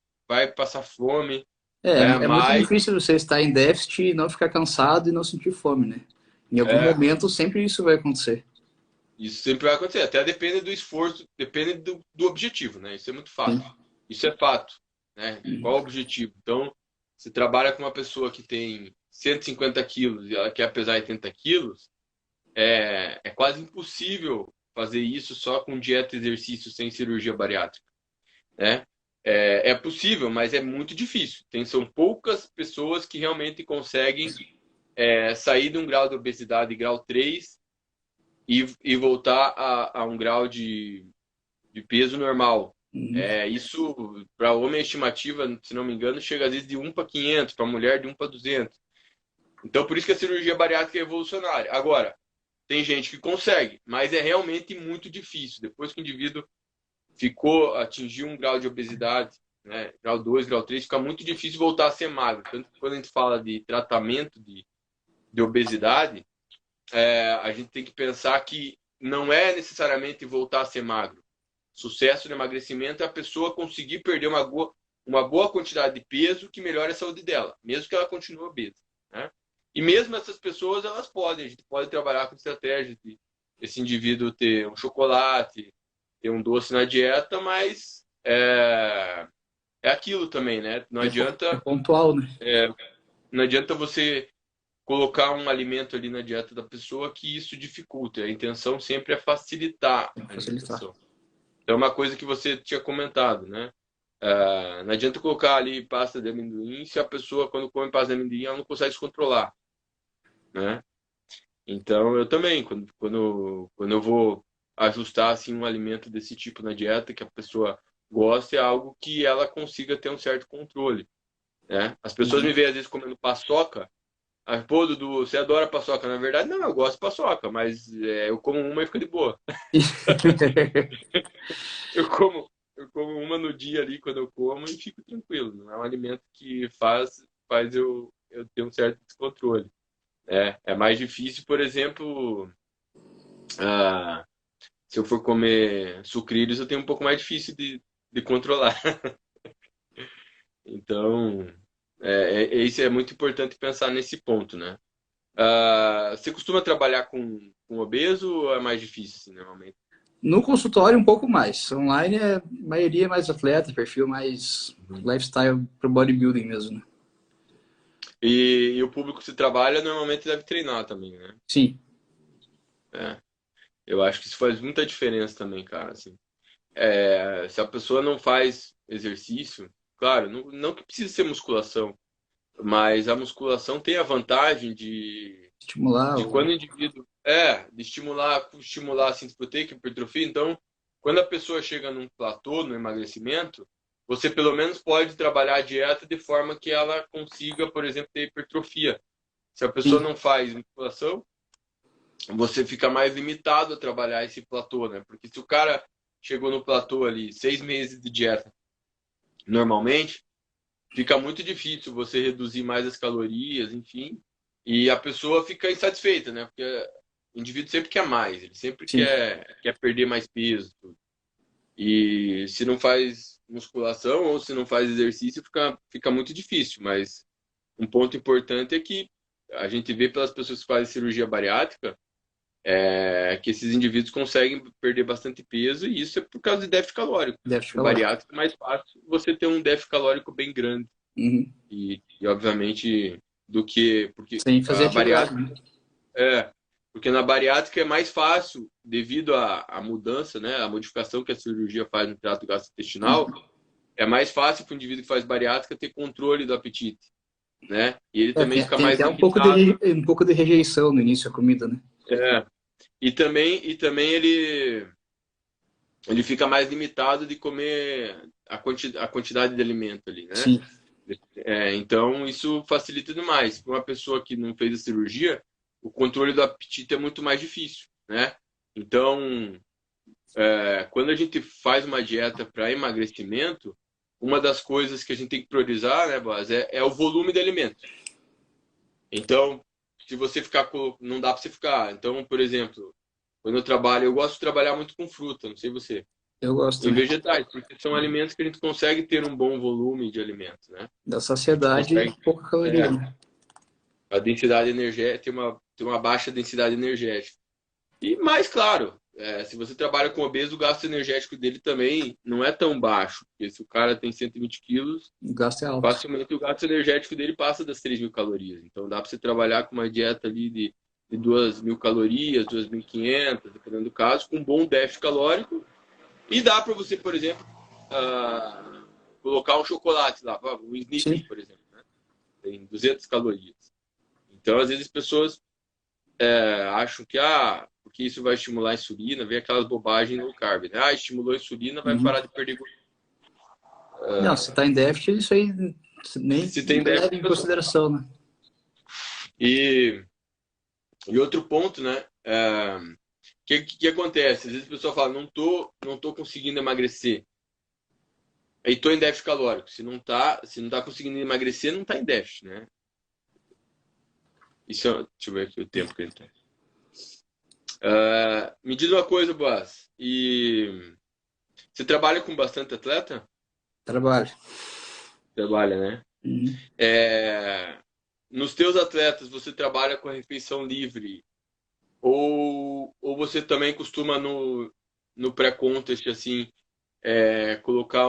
passar fome, né? É muito Mas difícil você estar em déficit e não ficar cansado e não sentir fome, né? Em algum momento sempre isso vai acontecer. isso sempre vai acontecer. Até depende do esforço, depende do objetivo, né? Isso é muito fato. Sim. Isso é fato, né? Qual o objetivo? Então, você trabalha com uma pessoa que tem 150 quilos e ela quer pesar 80 quilos, é quase impossível fazer isso só com dieta e exercício sem cirurgia bariátrica, né? É possível, mas é muito difícil. São poucas pessoas que realmente conseguem sair de um grau de obesidade grau 3 e voltar a um grau de peso normal. Isso, para homem, a estimativa, se não me engano, chega às vezes de 1 para 500, para mulher de 1 para 200. Então, por isso que a cirurgia bariátrica é evolucionária. Agora, tem gente que consegue, mas é realmente muito difícil. Depois que o indivíduo atingiu um grau de obesidade, né, grau 2, grau 3, fica muito difícil voltar a ser magro. Tanto que quando a gente fala de tratamento de obesidade, a gente tem que pensar que não é necessariamente voltar a ser magro. Sucesso no emagrecimento é a pessoa conseguir perder uma boa quantidade de peso que melhore a saúde dela, mesmo que ela continue obesa, né? E mesmo essas pessoas, a gente pode trabalhar com estratégias de esse indivíduo ter um chocolate, ter um doce na dieta, mas é aquilo também, né? É pontual, né? Não adianta você colocar um alimento ali na dieta da pessoa que isso dificulte. A intenção sempre é facilitar Tem que a facilitar. alimentação. Então, é uma coisa que você tinha comentado, né? Não adianta colocar ali pasta de amendoim se a pessoa, quando come pasta de amendoim, ela não consegue se controlar, né? Então, eu também, quando eu vou ajustar assim, um alimento desse tipo na dieta, que a pessoa gosta, é algo que ela consiga ter um certo controle, né? As pessoas me veem, às vezes, comendo paçoca. Pô, Dudu, você adora paçoca. Na verdade, não, eu gosto de paçoca, mas eu como uma e fica de boa. Eu como, eu como uma no dia ali quando eu como e fico tranquilo. Não é um alimento que faz eu ter um certo descontrole. É mais difícil, por exemplo, ah, se eu for comer sucrilhos, eu tenho um pouco mais difícil de controlar. Então, isso é muito importante pensar nesse ponto, né? Você costuma trabalhar com obeso ou é mais difícil, assim, normalmente? No consultório, um pouco mais. Online, a maioria é mais atleta, perfil mais Uhum. lifestyle para bodybuilding mesmo, né? E o público que você trabalha normalmente deve treinar também, né? Sim, É, eu acho que isso faz muita diferença também, cara. Assim. Se a pessoa não faz exercício, claro, não que precise ser musculação, mas a musculação tem a vantagem estimular de o... quando o indivíduo de estimular a síntese proteica, a hipertrofia. Então, quando a pessoa chega num platô no emagrecimento, você pelo menos pode trabalhar a dieta de forma que ela consiga, por exemplo, ter hipertrofia. Se a pessoa Sim, não faz musculação, você fica mais limitado a trabalhar esse platô, né? Porque se o cara chegou no platô ali 6 meses de dieta, normalmente, fica muito difícil você reduzir mais as calorias, enfim, e a pessoa fica insatisfeita, né? Porque o indivíduo sempre quer mais, ele sempre sim. quer perder mais peso. Tudo. E se não faz musculação ou se não faz exercício, fica muito difícil. Mas um ponto importante é que a gente vê pelas pessoas que fazem cirurgia bariátrica que esses indivíduos conseguem perder bastante peso, e isso é por causa de déficit calórico. Déficit No calórico. bariátrico é mais fácil você ter um déficit calórico bem grande. Uhum. E obviamente, porque Sem fazer a atividade, bariátrica né? porque na bariátrica é mais fácil, devido à mudança, né, a modificação que a cirurgia faz no trato gastrointestinal, é mais fácil para o indivíduo que faz bariátrica ter controle do apetite, né? E ele também Tem, fica tem mais até limitado. um pouco de rejeição no início da comida, né? É, e também ele fica mais limitado de comer a quantidade de alimento ali, né? Sim. Então, isso facilita demais. Para uma pessoa que não fez a cirurgia, o controle do apetite é muito mais difícil, né? Então, quando a gente faz uma dieta para emagrecimento, uma das coisas que a gente tem que priorizar, né, Bas, é o volume de alimentos. Então, se você ficar não dá para você ficar. Então, por exemplo, quando eu gosto de trabalhar muito com fruta, não sei você, Eu gosto em também. vegetais, porque são alimentos que a gente consegue ter um bom volume de alimentos, né? Da A gente saciedade e consegue, pouca caloria, né? a densidade energética tem uma baixa densidade energética. E mais claro, se você trabalha com obeso, o gasto energético dele também não é tão baixo, porque se o cara tem 120 quilos, O gasto é alto. facilmente o gasto energético dele passa das 3.000 calorias. Então dá para você trabalhar com uma dieta ali de 2.000 calorias, 2.500, dependendo do caso, com um bom déficit calórico. E dá para você, por exemplo, colocar um chocolate lá, um Snickers, Sim. por exemplo, né? Tem 200 calorias. Então, às vezes, as pessoas acham que porque isso vai estimular a insulina, vem aquelas bobagens no carb, né? Estimulou a insulina, vai Uhum. parar de perder gordura. Não, se tá em déficit, isso aí nem Se tem leva déficit, em consideração, né? E, e outro ponto, né? Que acontece? Às vezes a pessoa fala, não tô conseguindo emagrecer. Aí tô em déficit calórico. Se não tá conseguindo emagrecer, não tá em déficit, né? Deixa eu ver aqui o tempo que ele tem. Me diz uma coisa, Boaz. E você trabalha com bastante atleta? Trabalho. Trabalha, né? Uhum. Nos teus atletas, você trabalha com a refeição livre? Ou você também costuma no pré-contest, assim, colocar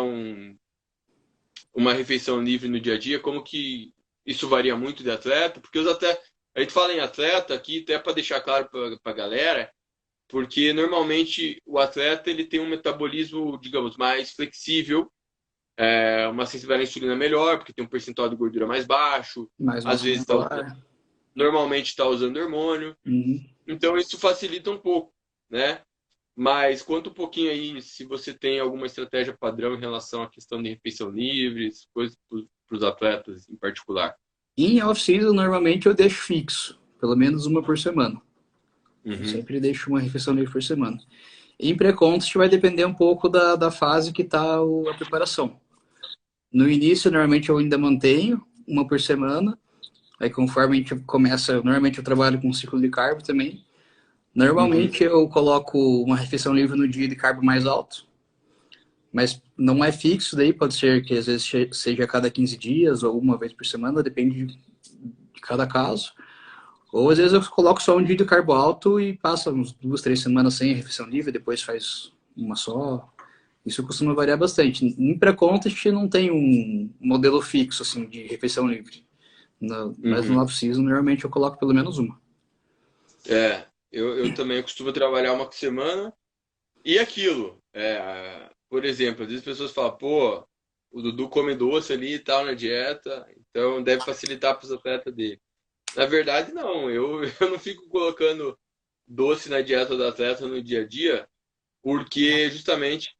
uma refeição livre no dia a dia? Como que isso varia muito de atleta? Porque os atletas, a gente fala em atleta aqui, até para deixar claro para a galera, porque normalmente o atleta ele tem um metabolismo, digamos, mais flexível, uma sensibilidade à insulina melhor, porque tem um percentual de gordura mais baixo, Mais às massa vezes muscular. normalmente está usando hormônio, Uhum. então isso facilita um pouco, né? Mas conta um pouquinho aí se você tem alguma estratégia padrão em relação à questão de refeição livre, coisas para os atletas em particular. Em off-season, normalmente eu deixo fixo, pelo menos uma por semana. Eu Uhum. sempre deixo uma refeição livre por semana. Em pré-contest vai depender um pouco da fase que está a preparação. No início, normalmente eu ainda mantenho uma por semana. Aí conforme a gente começa, normalmente eu trabalho com ciclo de carbo também. Uhum. Normalmente eu coloco uma refeição livre no dia de carbo mais alto, mas não é fixo daí, pode ser que às vezes seja a cada 15 dias ou uma vez por semana, depende de cada caso. Ou às vezes eu coloco só um dia de carbo alto e passa uns 2, 3 semanas sem refeição livre, depois faz uma só. Isso costuma variar bastante. Em pré-contest não tem um modelo fixo assim de refeição livre. Mas no Uhum. off-season normalmente eu coloco pelo menos uma. Eu também costumo trabalhar uma semana e aquilo. Por exemplo, às vezes as pessoas falam, pô, o Dudu come doce ali e tal na dieta, então deve facilitar para os atletas dele. Na verdade, não. Eu não fico colocando doce na dieta do atleta no dia a dia, porque justamente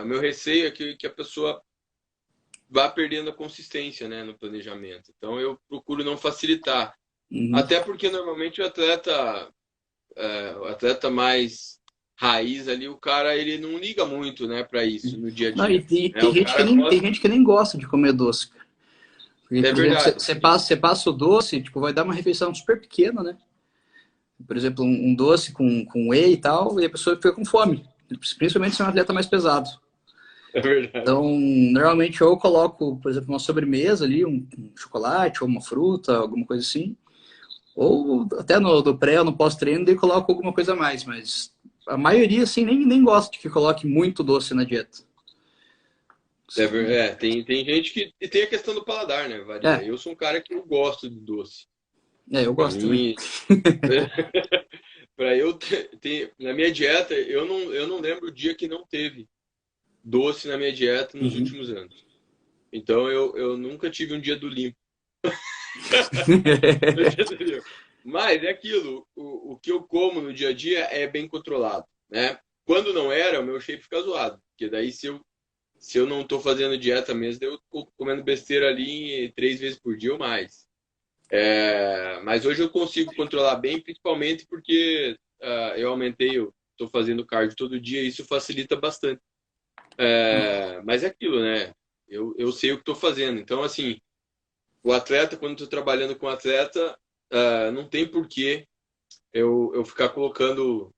o meu receio é que a pessoa vá perdendo a consistência, né, no planejamento. Então eu procuro não facilitar. Uhum. Até porque normalmente o atleta mais raiz ali, o cara ele não liga muito, né, para isso no dia a Não, dia. Né? tem O gente que cara nem, tem gosta. gente que nem gosta de comer doce. Porque, É por exemplo, verdade. você passa o doce, tipo, vai dar uma refeição super pequena, né? Por exemplo, um doce com whey e tal, e a pessoa fica com fome. Principalmente se é um atleta mais pesado. É verdade. Então, normalmente eu coloco, por exemplo, uma sobremesa ali, um chocolate ou uma fruta, alguma coisa assim. Ou até no pré ou no pós-treino, daí coloco alguma coisa a mais. Mas a maioria, assim, nem gosta de que coloque muito doce na dieta. Tem gente que. E tem a questão do paladar, né? Varia. É, Eu sou um cara que eu gosto de doce. eu Pra gosto também. mim, para eu ter. Na minha dieta, eu não lembro o dia que não teve doce na minha dieta nos Uhum. últimos anos. Então eu nunca tive um dia do limpo. Mas é aquilo, o que eu como no dia a dia é bem controlado, né? Quando não era, o meu shape fica zoado. Porque daí se eu não tô fazendo dieta mesmo, eu tô comendo besteira ali 3 vezes por dia ou mais. Mas hoje eu consigo controlar bem, principalmente porque eu aumentei, eu tô fazendo cardio todo dia e isso facilita bastante. Mas é aquilo, né? Eu sei o que estou fazendo. Então, assim, o atleta, quando estou trabalhando com o atleta, não tem porquê eu ficar colocando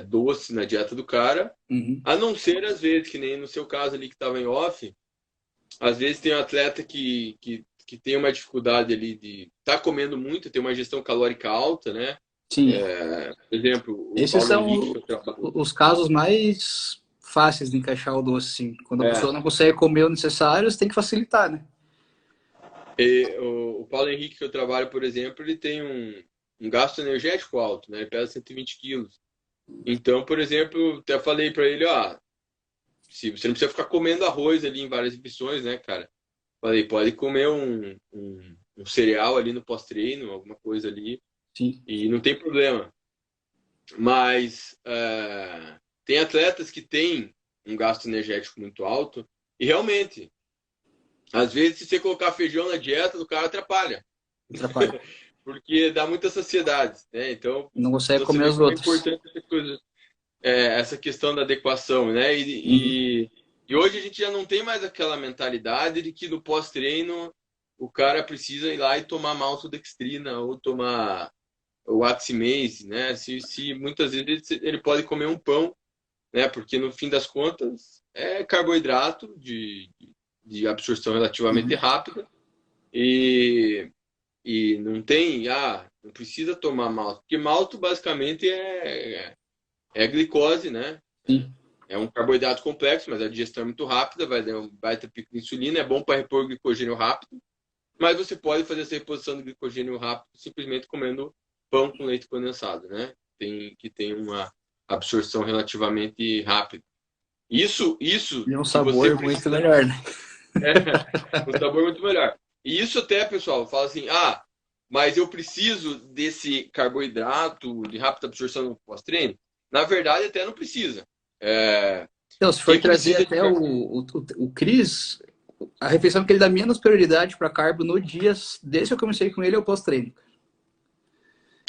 doce na dieta do cara, Uhum. a não ser às vezes, que nem no seu caso ali que estava em off, às vezes tem um atleta que tem uma dificuldade ali de estar comendo muito, tem uma gestão calórica alta, né? Sim, Por exemplo, o esses Paulo são Henrique, que eu trabalho. os casos mais fáceis de encaixar o doce, sim. Quando a É, pessoa não consegue comer o necessário, você tem que facilitar, né? o Paulo Henrique, que eu trabalho, por exemplo, ele tem um gasto energético alto, né? Ele pesa 120 quilos. Então, por exemplo, até falei para ele, ó, se você não precisa ficar comendo arroz ali em várias refeições, né, cara? Falei, pode comer um cereal ali no pós-treino, alguma coisa ali, Sim. e não tem problema. Mas tem atletas que têm um gasto energético muito alto e realmente, às vezes, se você colocar feijão na dieta, o cara atrapalha, Atrapalha. porque dá muita saciedade, né? Então, Não consegue então você comer vê os como é outros. importante essa coisa, essa questão da adequação, né? Uhum. E hoje a gente já não tem mais aquela mentalidade de que no pós-treino o cara precisa ir lá e tomar maltodextrina ou tomar o Oxymase, né? Se muitas vezes ele pode comer um pão, né? Porque no fim das contas é carboidrato de absorção relativamente Uhum. rápida e, e não tem, não precisa tomar malto, porque malto basicamente é glicose, né? Sim. É um carboidrato complexo, mas a digestão é muito rápida, vai dar um baita pico de insulina, é bom para repor glicogênio rápido, mas você pode fazer essa reposição de glicogênio rápido simplesmente comendo pão com leite condensado, né? Que tem uma absorção relativamente rápida. Isso E um se você sabor muito precisa. melhor, né? O sabor é muito melhor. E isso até, pessoal, fala assim, mas eu preciso desse carboidrato de rápida absorção no pós-treino? Na verdade, até não precisa. É, Então, se for quem trazer precisa de. até o Cris, a refeição que ele dá menos prioridade para carbo no dia, desde que eu comecei com ele, é o pós-treino.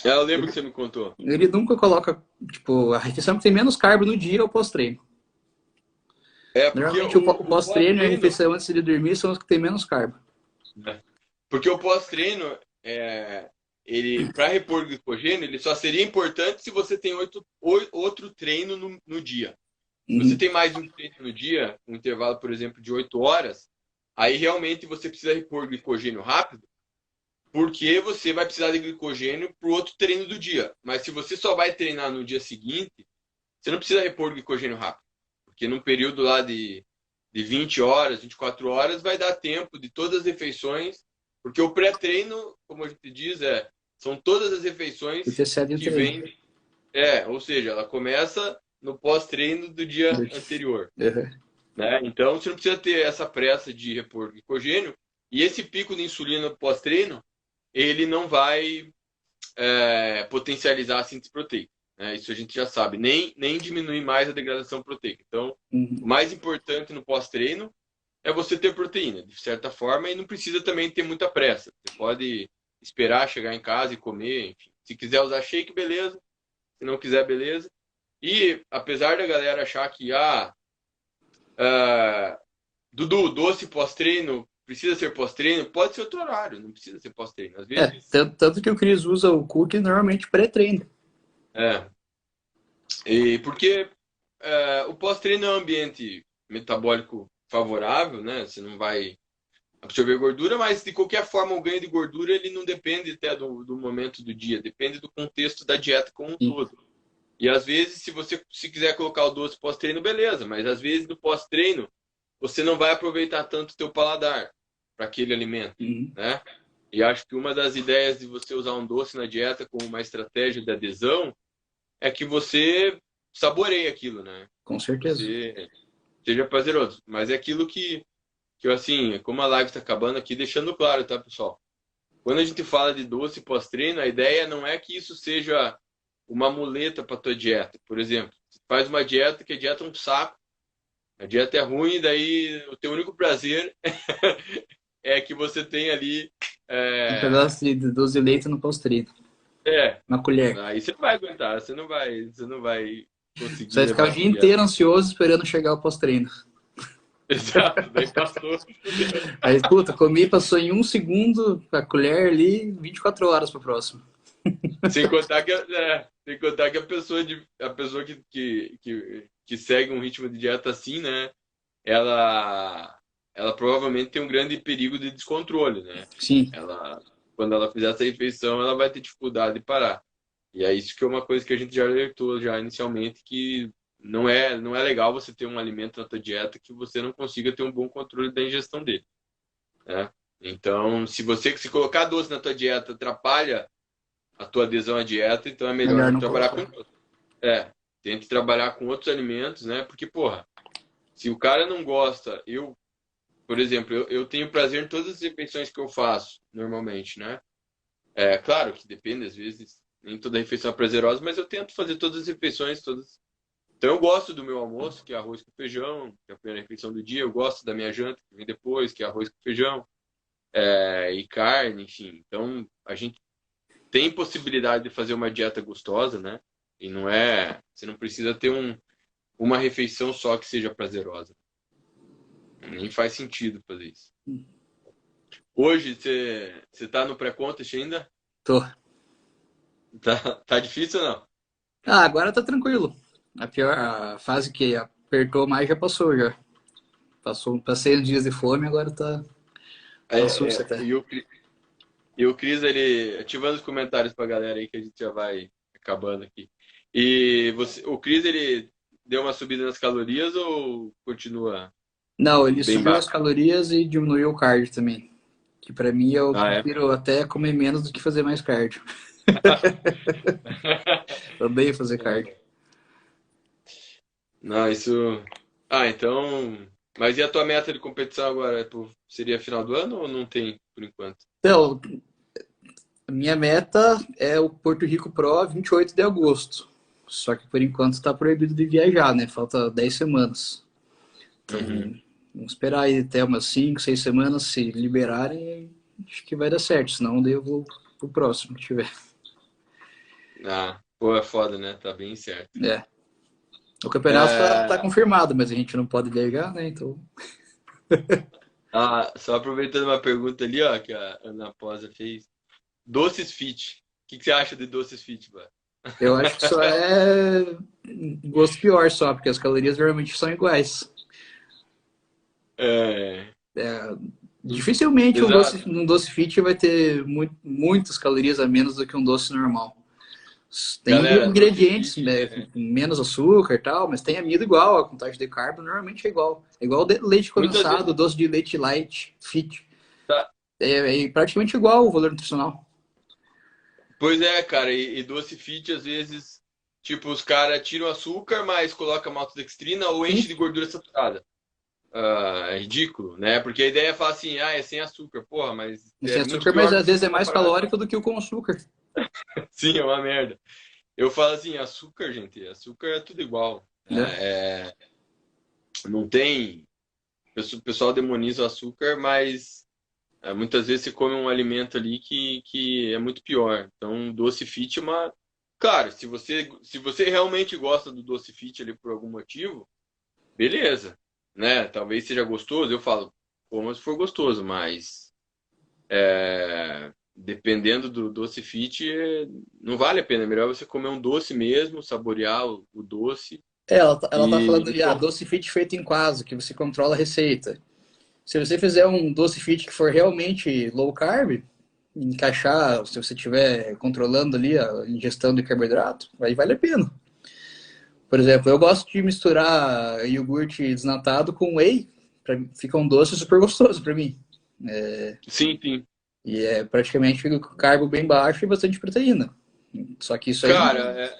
Eu lembro que Ele, você me contou. ele nunca coloca, tipo, a refeição que tem menos carbo no dia é o pós-treino. Porque Normalmente o o pós-treino e a pós-treino. refeição antes de dormir são os que tem menos carbo. Né? Porque o pós-treino, ele para repor glicogênio, ele só seria importante se você tem outro treino no dia. Se você Uhum. tem mais de um treino no dia, um intervalo, por exemplo, de 8 horas, aí realmente você precisa repor glicogênio rápido, porque você vai precisar de glicogênio para o outro treino do dia. Mas se você só vai treinar no dia seguinte, você não precisa repor glicogênio rápido. Porque num período lá de 20 horas, 24 horas, vai dar tempo de todas as refeições, porque o pré-treino, como a gente diz, são todas as O refeições antecede o que treino. vêm, ou seja, ela começa no pós-treino do dia anterior. Uhum. Né? Então, você não precisa ter essa pressa de repor glicogênio, e esse pico de insulina pós-treino, ele não vai potencializar a síntese proteica. Né? Isso a gente já sabe, nem diminuir mais a degradação proteica. Então, o Uhum. mais importante no pós-treino é você ter proteína, de certa forma, e não precisa também ter muita pressa. Você pode esperar chegar em casa e comer, enfim. Se quiser usar shake, beleza. Se não quiser, beleza. E apesar da galera achar que, Dudu, doce pós-treino precisa ser pós-treino, pode ser outro horário, não precisa ser pós-treino. Às vezes, Tanto que o Cris usa o cookie normalmente pré-treino. é. E porque o pós-treino é um ambiente. metabólico favorável, né? Você não vai absorver gordura, mas de qualquer forma o ganho de gordura ele não depende até do momento do dia, depende do contexto da dieta como um Sim. todo. E às vezes, se você se quiser colocar o doce pós-treino, beleza, mas às vezes no pós-treino você não vai aproveitar tanto o teu paladar para aquele alimento, Uhum. né? E acho que uma das ideias de você usar um doce na dieta como uma estratégia de adesão é que você saboreie aquilo, né? Com certeza. Você seja prazeroso. Mas é aquilo que eu, assim, como a live está acabando aqui, deixando claro, tá, pessoal? Quando a gente fala de doce pós-treino, a ideia não é que isso seja uma muleta para tua dieta. Por exemplo, você faz uma dieta que a dieta é um saco, a dieta é ruim, daí o teu único prazer é que você tem ali. Um É, pedaço de doce de leite no pós-treino. é, Uma colher. aí você não vai aguentar, você não vai Você conseguir vai ficar levar o essa dia dieta. inteiro ansioso esperando chegar o pós-treino. Exato, daí passou. Aí, puta, comi, passou em um segundo a colher ali, 24 horas pro próximo. Sem contar que a pessoa que segue um ritmo de dieta assim, né? Ela provavelmente tem um grande perigo de descontrole, né? Sim, Ela, quando ela fizer essa refeição, ela vai ter dificuldade de parar. E é isso que é uma coisa que a gente já alertou já inicialmente, que não é legal você ter um alimento na tua dieta que você não consiga ter um bom controle da ingestão dele, né? Então, se você se colocar doce na tua dieta atrapalha a tua adesão à dieta, então é melhor melhor não não trabalhar com. colocar. Tente trabalhar com outros alimentos, né? Porque, porra, se o cara não gosta, por exemplo, eu tenho prazer em todas as refeições que eu faço, normalmente, né? É claro que depende, às vezes, nem toda refeição é prazerosa, mas eu tento fazer todas as refeições, todas. Então eu gosto do meu almoço, que é arroz com feijão, que é a primeira refeição do dia. Eu gosto da minha janta, que vem depois, que é arroz com feijão, e carne, enfim. Então a gente tem possibilidade de fazer uma dieta gostosa, né? E não é, você não precisa ter uma refeição só que seja prazerosa. Nem faz sentido fazer isso. Hoje você tá no pré-contest ainda? Tô. Tá difícil ou não? Ah, agora tá tranquilo. A fase que apertou mais já passou já. Passei uns dias de fome, agora tá susto até. E o Cris, ele ativando os comentários pra galera aí que a gente já vai acabando aqui. E o Cris, ele deu uma subida nas calorias ou continua Não, ele bem subiu as baixo? calorias e diminuiu o cardio também. Que pra mim eu Ah, é? prefiro até comer menos do que fazer mais cardio. Eu odeio fazer cardio. Não, isso. Ah, então. Mas e a tua meta de competição agora? Seria final do ano ou não tem por enquanto? Então, a minha meta é o Porto Rico Pro 28 de agosto. Só que por enquanto está proibido de viajar, né? Falta 10 semanas. Então, Uhum. vamos esperar aí até umas 5, 6 semanas se liberarem. Acho que vai dar certo, senão daí eu vou pro próximo que tiver. Ah, pô, é foda, né? Tá bem certo. É. O campeonato tá É, confirmado, mas a gente não pode viajar, né? Então, só aproveitando uma pergunta ali, ó, que a Ana Posa fez. Doces Fit. O que você acha de doces Fit, mano? eu acho que só é gosto pior só, porque as calorias geralmente são iguais. É, Dificilmente exato. um doce fit vai ter muitas calorias a menos do que um doce normal. Tem Galera, doce ingredientes, fit. né, com menos açúcar e tal, mas tem amido igual, a contagem de carbo normalmente é igual. É igual leite Muitas vezes. condensado, doce de leite light, fit. Tá. É praticamente igual o valor nutricional. Pois é, cara, e doce fit, às vezes, tipo, os caras tiram açúcar, mas colocam maltodextrina ou Sim, enche de gordura saturada. É ridículo, né? Porque a ideia é falar assim, é sem açúcar. Porra, mas sem é muito açúcar, mas pior que às vezes é uma mais parada. calórico do que o com açúcar. Sim, é uma merda. Eu falo assim, açúcar, gente, açúcar é tudo igual. Né? Não tem. O pessoal demoniza o açúcar, mas muitas vezes você come um alimento ali que é muito pior. Então, doce fit é uma. Claro, se você realmente gosta do doce fit ali por algum motivo, beleza, né? Talvez seja gostoso, eu falo, como se for gostoso, mas dependendo do doce fit, não vale a pena. É melhor você comer um doce mesmo, saborear o doce. Ela tá falando E, ali, doce fit feito em casa, que você controla a receita. Se você fizer um doce fit que for realmente low carb, encaixar, se você estiver controlando ali a ingestão de carboidrato, aí vale a pena. Por exemplo, eu gosto de misturar iogurte desnatado com whey, fica um doce super gostoso para mim. sim, sim. E é praticamente fica com carbo bem baixo e bastante proteína. Só que isso aí Cara,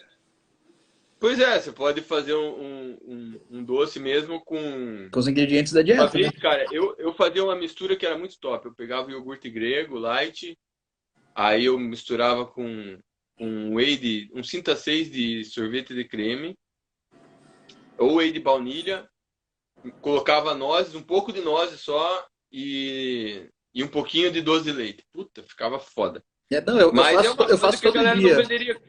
pois é, você pode fazer um doce mesmo com. com os ingredientes da Uma dieta, né? vez, cara, eu fazia uma mistura que era muito top. Eu pegava o iogurte grego, light, aí eu misturava com um Cinta 6 de sorvete de creme, ou whey de baunilha, colocava nozes, um pouco de nozes só e um pouquinho de doce de leite. Puta, ficava foda. Não, eu Mas é faço, uma eu coisa faço que a todo galera não dia. venderia.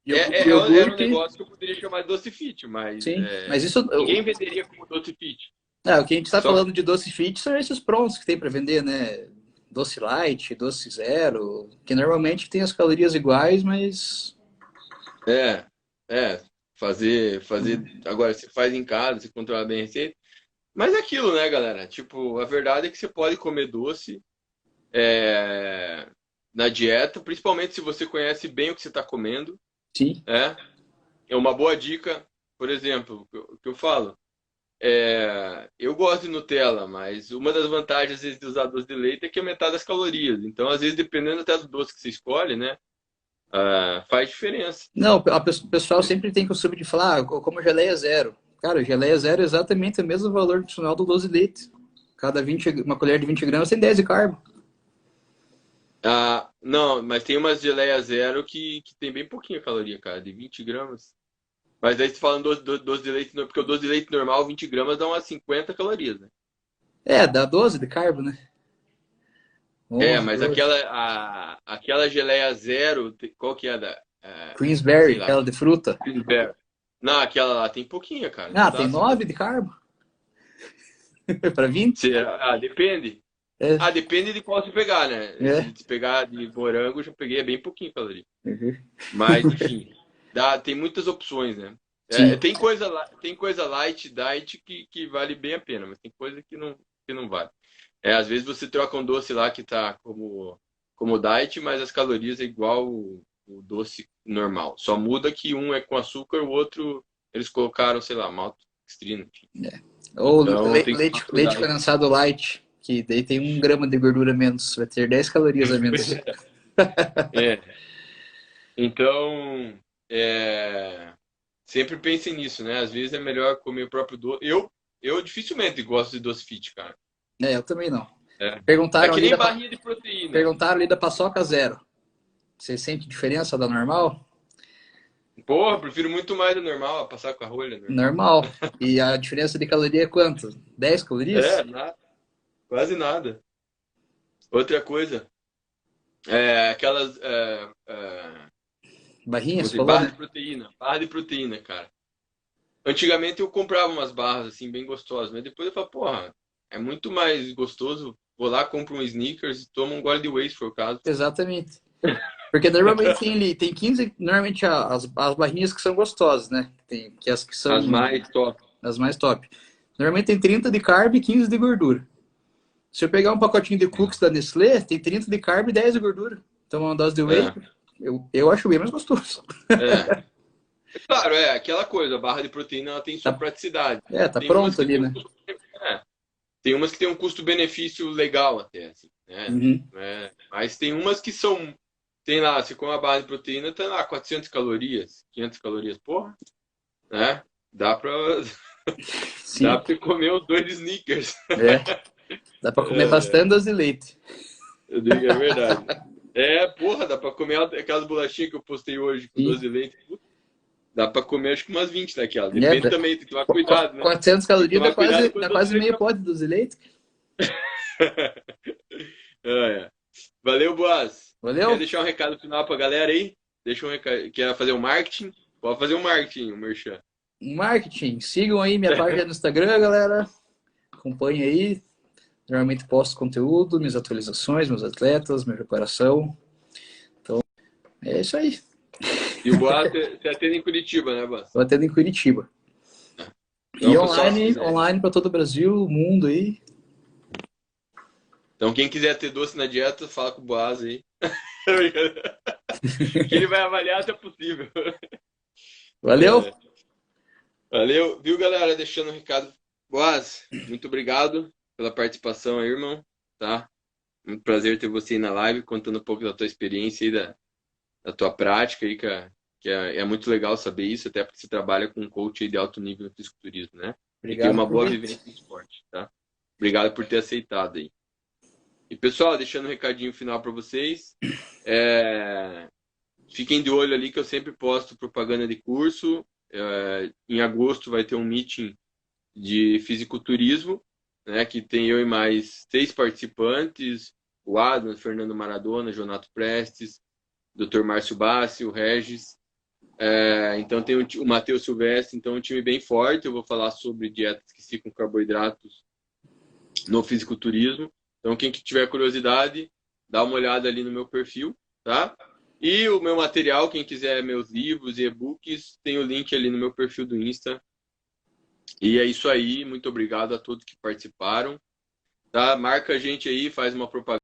Era um Iogurte, negócio que eu poderia chamar de doce fit, mas sim. Mas isso, ninguém venderia como doce fit. o que a gente está Só falando de doce fit são esses prontos que tem para vender, né? Doce light, doce zero, que normalmente tem as calorias iguais, mas é, fazer. Agora, você faz em casa, você controla bem a receita. Mas é aquilo, né, galera? Tipo, a verdade é que você pode comer doce é, na dieta, principalmente se você conhece bem o que você está comendo. sim. É uma boa dica, por exemplo, o que eu falo. Eu gosto de Nutella, mas uma das vantagens, às vezes, de usar doce de leite é que é metade das calorias. Então, às vezes, dependendo até do doce que você escolhe, né? Faz diferença. Não, o pessoal sempre tem costume de falar, eu como geleia zero. Cara, geleia zero é exatamente o mesmo valor nutricional do doce de leite. Cada 20, uma colher de 20 gramas tem 10 de carbo. Não, mas tem umas geleia zero que tem bem pouquinha caloria, cara, de 20 gramas. Mas daí você falando doce de leite, porque o doce de leite normal, 20 gramas, dá umas 50 calorias, né? Dá 12 de carbo, né? 11, Mas 12. aquela geleia zero, qual que é Queensberry, sei lá, aquela de fruta. Pillsbury. Não, aquela lá tem pouquinha, cara. Não Tem dá 9 50. de carbo. Para 20? Depende. É. Depende de qual você pegar, né? É. Se pegar de morango, eu já peguei bem pouquinho caloria. Uhum. Mas, enfim, tem muitas opções, né? Sim. Tem coisa light, diet que vale bem a pena, mas tem coisa que não vale. Às vezes você troca um doce lá que tá como diet, mas as calorias é igual o doce normal. Só muda que um é com açúcar, o outro eles colocaram, sei lá, maltodextrina. Ou Então tem que tomar leite cuidado. condensado light, que daí tem 1 grama de gordura a menos, vai ter 10 calorias a menos. É. Então, sempre pense nisso, né? Às vezes é melhor comer o próprio doce. Eu dificilmente gosto de doce fit, cara. Eu também não. É Perguntaram que ali nem barrinha de proteína. da paçoca zero. Você sente diferença da normal? Porra, prefiro muito mais do normal, passar com a rolha, né? Normal. E a diferença de caloria é quanto? 10 calorias? Nada, quase nada. Outra coisa, aquelas Barrinhas, falou, barra né? de proteína. Barra de proteína, cara. Antigamente eu comprava umas barras assim, bem gostosas, mas depois eu falo, porra, é muito mais gostoso. Vou lá, compro um Snickers e tomo um gole de whey, se for o caso. Exatamente. Porque normalmente tem 15, normalmente as barrinhas que são gostosas, né? Tem que as que são As mais top. as mais top. Normalmente tem 30 de carbo e 15 de gordura. Se eu pegar um pacotinho de cookies da Nestlé, tem 30 de carbo e 10 de gordura. Então uma dose de whey, eu acho bem mais gostoso. Claro, aquela coisa, a barra de proteína ela tem sua praticidade. Tá Tem umas pronto que ali, tem né? tem umas que tem um custo-benefício legal até, assim, né? Uhum. Mas tem umas que são, tem lá, se com a barra de proteína, tem lá 400 calorias, 500 calorias, porra, né? Dá pra Sim. comer os 2 Snickers. Dá pra comer bastante doce de leite. Eu digo, é verdade. Porra, dá pra comer aquelas bolachinhas que eu postei hoje com doce de leite. Dá pra comer acho que umas 20 daquelas. Depende também, tem que tomar cuidado, né? 400 calorias dá Quando quase meio pote de doce de leite. Valeu, Boaz. Valeu? Quer deixar um recado final pra galera aí? Deixa um recado. Quer fazer um marketing? Pode fazer um marketing, um merchan. Marketing. Sigam aí minha página no Instagram, galera. Acompanhem aí. Normalmente posto conteúdo, minhas atualizações, meus atletas, minha preparação. Então, é isso aí. E o Boaz, você atende em Curitiba, né, Boaz? Estou atendo em Curitiba. E Então, pessoal, se quiser. online para todo o Brasil, o mundo aí. Então, quem quiser ter doce na dieta, fala com o Boaz aí. Que ele vai avaliar se é possível. Valeu! É, valeu, viu, galera? Deixando o recado. Boaz, muito obrigado pela participação aí, irmão. Tá? Muito prazer ter você aí na live, contando um pouco da tua experiência e da tua prática aí, é muito legal saber isso, até porque você trabalha com um coach aí de alto nível no fisiculturismo, né? E tem Obrigado uma por boa convite. vivência no esporte, tá? Obrigado por ter aceitado aí. E, pessoal, deixando um recadinho final para vocês. Fiquem de olho ali que eu sempre posto propaganda de curso. Em agosto vai ter um meeting de fisiculturismo, né, que tem eu e mais 6 participantes, o Adam, Fernando Maradona, Jonato Prestes, Dr. Márcio Bassi, o Regis. Então tem o Matheus Silvestre, então é um time bem forte. Eu vou falar sobre dietas que ficam carboidratos no fisiculturismo. Então quem que tiver curiosidade, dá uma olhada ali no meu perfil, tá? E o meu material, quem quiser meus livros e e-books, tem o link ali no meu perfil do Insta. E é isso aí, muito obrigado a todos que participaram. Tá? Marca a gente aí, faz uma propaganda.